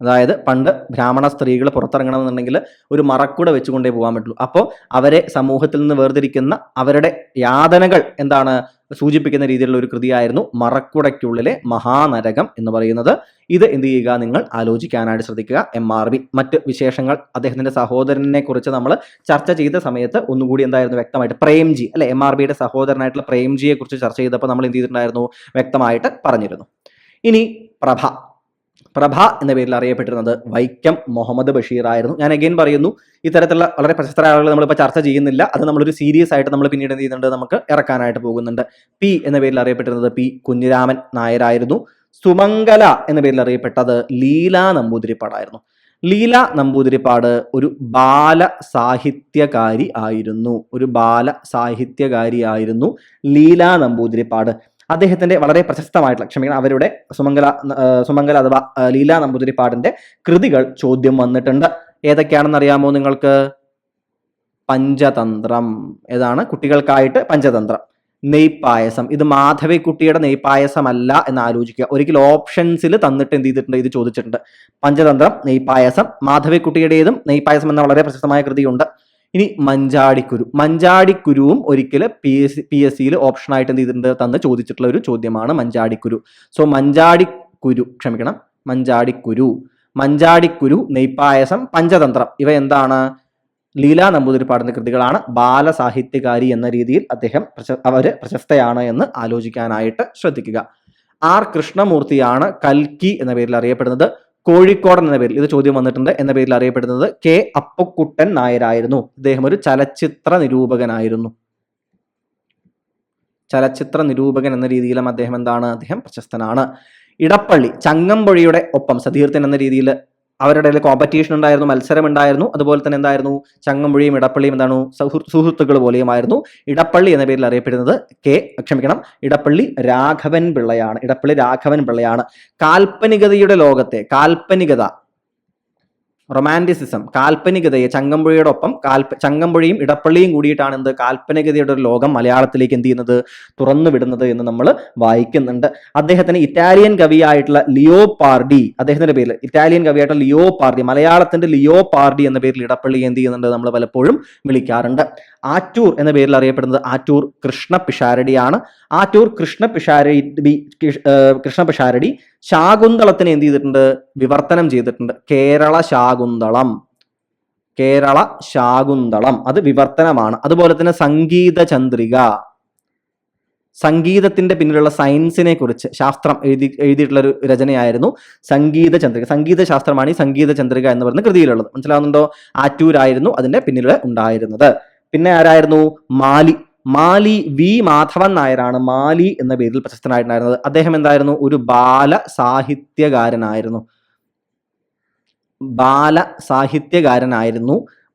അതായത് പണ്ട് ബ്രാഹ്മണ സ്ത്രീകൾ പുറത്തിറങ്ങണമെന്നുണ്ടെങ്കിൽ ഒരു മറക്കുട വെച്ചുകൊണ്ടേ പോകാൻ പറ്റുള്ളൂ. അപ്പോൾ അവരെ സമൂഹത്തിൽ നിന്ന് വേർതിരിക്കുന്ന അവരുടെ യാതനകൾ എന്താണ് സൂചിപ്പിക്കുന്ന രീതിയിലുള്ള ഒരു കൃതിയായിരുന്നു മറക്കുടയ്ക്കുള്ളിലെ മഹാനരകം എന്ന് പറയുന്നത്. ഇത് എന്ത് ചെയ്യുക, നിങ്ങൾ ആലോചിക്കാനായിട്ട് ശ്രദ്ധിക്കുക. MRB. മറ്റ് വിശേഷങ്ങൾ, അദ്ദേഹത്തിന്റെ സഹോദരനെ കുറിച്ച് നമ്മൾ ചർച്ച ചെയ്ത സമയത്ത് ഒന്നുകൂടി എന്തായിരുന്നു വ്യക്തമായിട്ട്, പ്രേംജി അല്ലെ, MRBയുടെ സഹോദരനായിട്ടുള്ള പ്രേംജിയെ കുറിച്ച് ചർച്ച ചെയ്തപ്പോൾ നമ്മൾ എന്ത് ചെയ്തിട്ടുണ്ടായിരുന്നു, വ്യക്തമായിട്ട് പറഞ്ഞിരുന്നു. ഇനി പ്രഭ എന്ന പേരിൽ അറിയപ്പെട്ടിരുന്നത് വൈക്കം മുഹമ്മദ് ബഷീർ ആയിരുന്നു. ഞാൻ അഗൈൻ പറയുന്നു, ഇത്തരത്തിലുള്ള വളരെ പ്രശസ്തരായ ആളുകൾ നമ്മളിപ്പോൾ ചർച്ച ചെയ്യുന്നില്ല. അത് നമ്മളൊരു സീരിയസ് ആയിട്ട് നമ്മൾ പിന്നീട് എന്ത് ചെയ്യുന്നുണ്ട്, നമുക്ക് ഇറക്കാനായിട്ട് പോകുന്നുണ്ട്. P എന്ന പേരിൽ അറിയപ്പെട്ടിരുന്നത് P കുഞ്ഞിരാമൻ നായരായിരുന്നു. സുമംഗല എന്ന പേരിൽ അറിയപ്പെട്ടത് ലീലാ നമ്പൂതിരിപ്പാടായിരുന്നു. ലീലാ നമ്പൂതിരിപ്പാട് ഒരു ബാല സാഹിത്യകാരി ആയിരുന്നു. ലീലാ നമ്പൂതിരിപ്പാട് അദ്ദേഹത്തിന്റെ വളരെ പ്രശസ്തമായിട്ടുള്ള, അവരുടെ സുമംഗല അഥവാ ലീലാ നമ്പൂതിരിപ്പാടിന്റെ കൃതികൾ ചോദ്യം വന്നിട്ടുണ്ട്. ഏതൊക്കെയാണെന്ന് അറിയാമോ നിങ്ങൾക്ക്? പഞ്ചതന്ത്രം. ഏതാണ്? കുട്ടികൾക്കായിട്ട് പഞ്ചതന്ത്രം. നെയ്പായസം. ഇത് മാധവിക്കുട്ടിയുടെ നെയ്പായസമല്ല എന്ന് ആലോചിക്കുക. ഒരിക്കൽ ഓപ്ഷൻസിൽ തന്നിട്ട് എന്ത് ചെയ്തിട്ടുണ്ട്, ഇത് ചോദിച്ചിട്ടുണ്ട്. പഞ്ചതന്ത്രം, നെയ്പായസം. മാധവിക്കുട്ടിയുടേതും നെയ്പായസം എന്ന വളരെ പ്രശസ്തമായ കൃതിയുണ്ട്. ഇനി മഞ്ചാടിക്കുരുവും ഒരിക്കൽ PSCയിൽ ഓപ്ഷനായിട്ട് എന്ത് ചെയ്തിട്ടുണ്ട്, തന്ന് ചോദിച്ചിട്ടുള്ള ഒരു ചോദ്യമാണ് മഞ്ചാടിക്കുരു. സോ മഞ്ചാടിക്കുരു, നെയ്പായസം, പഞ്ചതന്ത്രം, ഇവ എന്താണ്? ലീലാ നമ്പൂതിരിപ്പാടിന്റെ കൃതികളാണ്. ബാലസാഹിത്യകാരി എന്ന രീതിയിൽ അവര് പ്രശസ്തയാണ് എന്ന് ആലോചിക്കാനായിട്ട് ശ്രദ്ധിക്കുക. R കൃഷ്ണമൂർത്തിയാണ് കൽക്കി എന്ന പേരിൽ അറിയപ്പെടുന്നത്. കോഴിക്കോടൻ എന്ന പേരിൽ, ഇത് ചോദ്യം വന്നിട്ടുണ്ട്, എന്ന പേരിൽ അറിയപ്പെടുന്നത് K അപ്പക്കുട്ടൻ നായരായിരുന്നു. ഇദ്ദേഹം ഒരു ചലച്ചിത്ര നിരൂപകൻ എന്ന രീതിയിലും അദ്ദേഹം എന്താണ്, അദ്ദേഹം പ്രശസ്തനാണ്. ഇടപ്പള്ളി, ചങ്ങമ്പുഴയുടെ ഒപ്പം സതീർത്ഥൻ എന്ന രീതിയിൽ അവരുടെ ഇടയിൽ കോമ്പറ്റീഷൻ ഉണ്ടായിരുന്നു, മത്സരം ഉണ്ടായിരുന്നു. അതുപോലെ തന്നെ എന്തായിരുന്നു, ചങ്ങമ്പുഴയും ഇടപ്പള്ളിയും എന്താണ്, സുഹൃത്തുക്കൾ പോലെയുമായിരുന്നു. ഇടപ്പള്ളി എന്ന പേരിൽ അറിയപ്പെടുന്നത് ഇടപ്പള്ളി രാഘവൻ പിള്ളയാണ്. കാൽപ്പനികതയുടെ ലോകത്തെ, റൊമാൻറ്റിസിസം, കാൽപ്പനികതയെ ചങ്ങമ്പുഴയോടൊപ്പം ചങ്ങമ്പുഴയും ഇടപ്പള്ളിയും കൂടിയിട്ടാണ് എന്ത്, കാൽപ്പനികതയുടെ ഒരു ലോകം മലയാളത്തിലേക്ക് എന്ത് ചെയ്യുന്നത്, തുറന്നു വിടുന്നത് എന്ന് നമ്മൾ വായിക്കുന്നുണ്ട്. അദ്ദേഹത്തിന് ഇറ്റാലിയൻ കവിയായിട്ടുള്ള ലിയോ പാർഡി, മലയാളത്തിന്റെ ലിയോ പാർഡി എന്ന പേരിൽ ഇടപ്പള്ളി എന്ത് ചെയ്യുന്നുണ്ട്, നമ്മൾ പലപ്പോഴും വിളിക്കാറുണ്ട്. ആറ്റൂർ എന്ന പേരിൽ അറിയപ്പെടുന്നത് ആറ്റൂർ കൃഷ്ണ പിഷാരടിയാണ്. ആറ്റൂർ കൃഷ്ണ പിഷാരടി ശാകുന്തളത്തിനെ എന്ത് ചെയ്തിട്ടുണ്ട്, വിവർത്തനം ചെയ്തിട്ടുണ്ട്. കേരള ശാകുന്തളം അത് വിവർത്തനമാണ്. അതുപോലെ തന്നെ സംഗീത ചന്ദ്രിക, സംഗീതത്തിന്റെ പിന്നിലുള്ള സയൻസിനെ കുറിച്ച് ശാസ്ത്രം എഴുതിയിട്ടുള്ള ഒരു രചനയായിരുന്നു സംഗീത ചന്ദ്രിക. സംഗീത ശാസ്ത്രമാണ് ഈ സംഗീത ചന്ദ്രിക എന്ന് പറയുന്ന കൃതിയിലുള്ളത്. മനസ്സിലാവുന്നുണ്ടോ? ആറ്റൂരായിരുന്നു അതിന്റെ പിന്നിൽ ഉണ്ടായിരുന്നത്. പിന്നെ ആരായിരുന്നു? മാലി V മാധവൻ നായരാണ് മാലി എന്ന പേരിൽ പ്രശസ്തനായിട്ടുണ്ടായിരുന്നത്. അദ്ദേഹം എന്തായിരുന്നു? ഒരു ബാല സാഹിത്യകാരനായിരുന്നു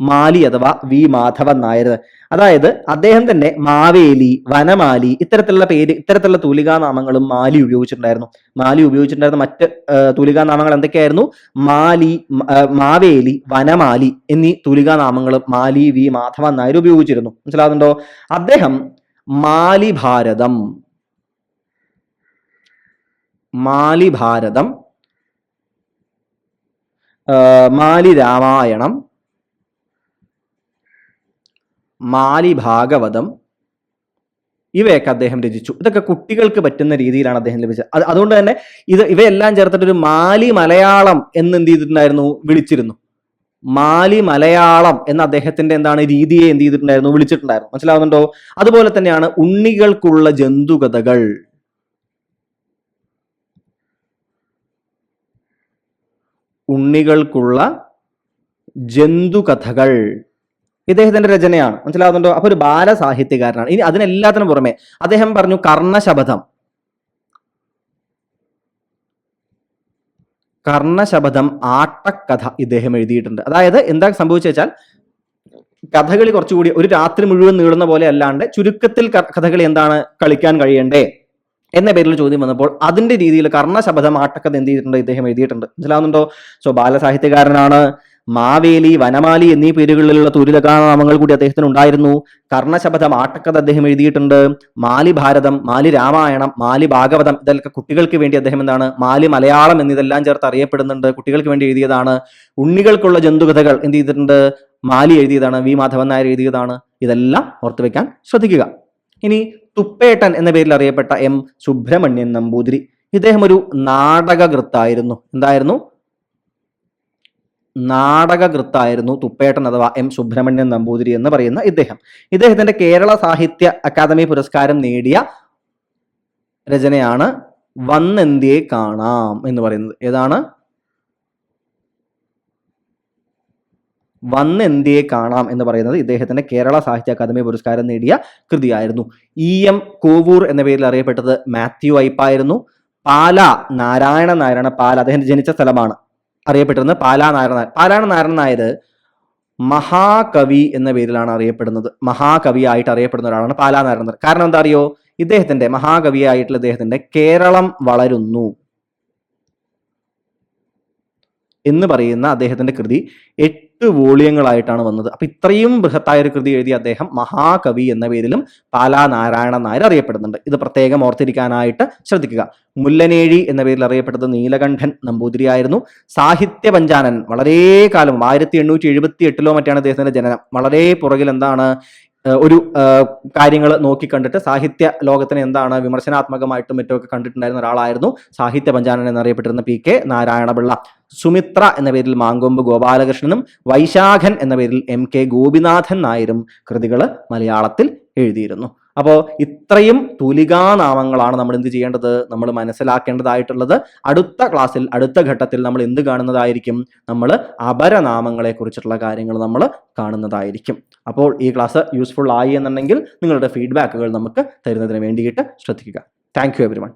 മാലി അഥവാ V മാധവൻ നായർ. അതായത് അദ്ദേഹം തന്നെ മാവേലി, വനമാലി ഇത്തരത്തിലുള്ള തൂലികാനാമങ്ങളും മാലി ഉപയോഗിച്ചിട്ടുണ്ടായിരുന്ന മറ്റ് തൂലികാനാമങ്ങൾ എന്തൊക്കെയായിരുന്നു? മാവേലി, വനമാലി എന്നീ തൂലികാനാമങ്ങളും മാലി V മാധവൻ നായർ ഉപയോഗിച്ചിരുന്നു. മനസ്സിലാവുന്നുണ്ടോ? അദ്ദേഹം മാലിഭാരതം, മാലി രാമായണം, മാലി ഭാഗവതം ഇവയൊക്കെ അദ്ദേഹം രചിച്ചു. ഇതൊക്കെ കുട്ടികൾക്ക് പറ്റുന്ന രീതിയിലാണ് അദ്ദേഹം ലഭിച്ചത്. അതുകൊണ്ട് തന്നെ ഇവയെല്ലാം ചേർത്തിട്ട് ഒരു മാലി മലയാളം എന്ന് എന്ത് ചെയ്തിട്ടുണ്ടായിരുന്നു, വിളിച്ചിരുന്നു. മാലി മലയാളം എന്ന അദ്ദേഹത്തിന്റെ എന്താണ് രീതിയെ എന്ത് ചെയ്തിട്ടുണ്ടായിരുന്നു, വിളിച്ചിട്ടുണ്ടായിരുന്നു. മനസ്സിലാവുന്നുണ്ടോ? അതുപോലെ തന്നെയാണ് ഉണ്ണികൾക്കുള്ള ജന്തുകഥകൾ. ഉണ്ണികൾക്കുള്ള ജന്തുകഥകൾ ഇദ്ദേഹത്തിന്റെ രചനയാണ്. മനസ്സിലാവുന്നുണ്ടോ? അപ്പൊ ഒരു ബാലസാഹിത്യകാരനാണ്. ഇനി അതിനെല്ലാത്തിനും പുറമെ അദ്ദേഹം പറഞ്ഞു കർണശബദം. കർണശബദം ആട്ടക്കഥ ഇദ്ദേഹം എഴുതിയിട്ടുണ്ട്. അതായത് എന്താ സംഭവിച്ചു വെച്ചാൽ കഥകളി കുറച്ചുകൂടി ഒരു രാത്രി മുഴുവൻ നീളുന്ന പോലെ അല്ലാണ്ട് ചുരുക്കത്തിൽ കഥകളി എന്താണ് കളിക്കാൻ കഴിയണ്ടേ എന്ന പേരിൽ ചോദ്യം വന്നപ്പോൾ അതിന്റെ രീതിയിൽ കർണശബദം ആട്ടക്കഥ എന്ത് ചെയ്തിട്ടുണ്ട്, ഇദ്ദേഹം എഴുതിയിട്ടുണ്ട്. മനസ്സിലാവുന്നുണ്ടോ? സോ ബാലസാഹിത്യകാരനാണ്. മാവേലി, വനമാലി എന്നീ പേരുകളിലുള്ള തുരിതനാമങ്ങൾ കൂടി അദ്ദേഹത്തിന് ഉണ്ടായിരുന്നു. കർണശബദം ആട്ടക്കഥ അദ്ദേഹം എഴുതിയിട്ടുണ്ട്. മാലി ഭാരതം, മാലി രാമായണം, മാലി ഭാഗവതം ഇതൊക്കെ കുട്ടികൾക്ക് വേണ്ടി അദ്ദേഹം എന്താണ് മാലി മലയാളം എന്നിതെല്ലാം ചേർത്ത് അറിയപ്പെടുന്നുണ്ട്, കുട്ടികൾക്ക് വേണ്ടി എഴുതിയതാണ്. ഉണ്ണികൾക്കുള്ള ജന്തുകഥകൾ എന്ത് ചെയ്തിട്ടുണ്ട്, മാലി എഴുതിയതാണ്, വി മാധവൻ നായർ എഴുതിയതാണ്. ഇതെല്ലാം ഓർത്തു വെക്കാൻ ശ്രദ്ധിക്കുക. ഇനി തുപ്പേട്ടൻ എന്ന പേരിൽ അറിയപ്പെട്ട എം സുബ്രഹ്മണ്യൻ നമ്പൂതിരി. ഇദ്ദേഹം ഒരു നാടകകൃത്തായിരുന്നു. എന്തായിരുന്നു? നാടകകൃത്തായിരുന്നു തുപ്പേട്ടൻ അഥവാ എം സുബ്രഹ്മണ്യൻ നമ്പൂതിരി എന്ന് പറയുന്ന ഇദ്ദേഹത്തിന്റെ കേരള സാഹിത്യ അക്കാദമി പുരസ്കാരം നേടിയ രചനയാണ് വന്നെന്തിയെ കാണാം എന്ന് പറയുന്നത്. ഏതാണ്? വന്നെന്തിയെ കാണാം എന്ന് പറയുന്നത് ഇദ്ദേഹത്തിന്റെ കേരള സാഹിത്യ അക്കാദമി പുരസ്കാരം നേടിയ കൃതിയായിരുന്നു. EM കോവൂർ എന്ന പേരിൽ അറിയപ്പെട്ടത് മാത്യു ഐപ്പായിരുന്നു. പാല നാരായണ നായരാണ്. പാല അദ്ദേഹം ജനിച്ച സ്ഥലമാണ്. അറിയപ്പെട്ടിരുന്നത് പാലാ നാരായണ നായർ മഹാകവി എന്ന പേരിലാണ് അറിയപ്പെടുന്നത്. മഹാകവിയായിട്ട് അറിയപ്പെടുന്ന ഒരാളാണ് പാലാ നാരായണ നായർ. കാരണം എന്താ അറിയോ? ഇദ്ദേഹത്തിന്റെ മഹാകവിയായിട്ടുള്ള ഇദ്ദേഹത്തിന്റെ കേരളം വളരുന്നു എന്ന് പറയുന്ന അദ്ദേഹത്തിന്റെ കൃതി 8 വോളിയങ്ങളായിട്ടാണ് വന്നത്. അപ്പൊ ഇത്രയും ബൃഹത്തായ ഒരു കൃതി എഴുതിയ അദ്ദേഹം മഹാകവി എന്ന പേരിലും പാലാ നാരായണ നായർ അറിയപ്പെടുന്നുണ്ട്. ഇത് പ്രത്യേകം ഓർത്തിരിക്കാനായിട്ട് ശ്രദ്ധിക്കുക. മുല്ലനേഴി എന്ന പേരിൽ അറിയപ്പെട്ടത് നീലകണ്ഠൻ നമ്പൂതിരിയായിരുന്നു. സാഹിത്യ പഞ്ചാനൻ വളരെ കാലം 1878 മറ്റാണ് അദ്ദേഹത്തിന്റെ ജനനം. വളരെ പുറകിൽ എന്താണ് ഒരു കാര്യങ്ങൾ നോക്കിക്കണ്ടിട്ട് സാഹിത്യ ലോകത്തിന് എന്താണ് വിമർശനാത്മകമായിട്ടും മറ്റുമൊക്കെ കണ്ടിട്ടുണ്ടായിരുന്ന ഒരാളായിരുന്നു സാഹിത്യ പഞ്ചാനൻ എന്നറിയപ്പെട്ടിരുന്ന PK നാരായണപിള്ള. സുമിത്ര എന്ന പേരിൽ മാങ്കൊമ്പ് ഗോപാലകൃഷ്ണനും വൈശാഖൻ എന്ന പേരിൽ MK ഗോപിനാഥൻ നായരും കൃതികൾ മലയാളത്തിൽ എഴുതിയിരുന്നു. അപ്പോൾ ഇത്രയും തൂലികാനാമങ്ങളാണ് നമ്മൾ എന്ത് ചെയ്യേണ്ടത്, നമ്മൾ മനസ്സിലാക്കേണ്ടതായിട്ടുള്ളത്. അടുത്ത ക്ലാസ്സിൽ അടുത്ത ഘട്ടത്തിൽ നമ്മൾ എന്ത് കാണുന്നതായിരിക്കും, നമ്മൾ അപരനാമങ്ങളെ കുറിച്ചിട്ടുള്ള കാര്യങ്ങൾ നമ്മൾ കാണുന്നതായിരിക്കും. അപ്പോൾ ഈ ക്ലാസ് യൂസ്ഫുൾ ആയി എന്നുണ്ടെങ്കിൽ നിങ്ങളുടെ ഫീഡ്ബാക്കുകൾ നമുക്ക് തരുന്നതിന് വേണ്ടിയിട്ട് ശ്രദ്ധിക്കുക. Thank you everyone.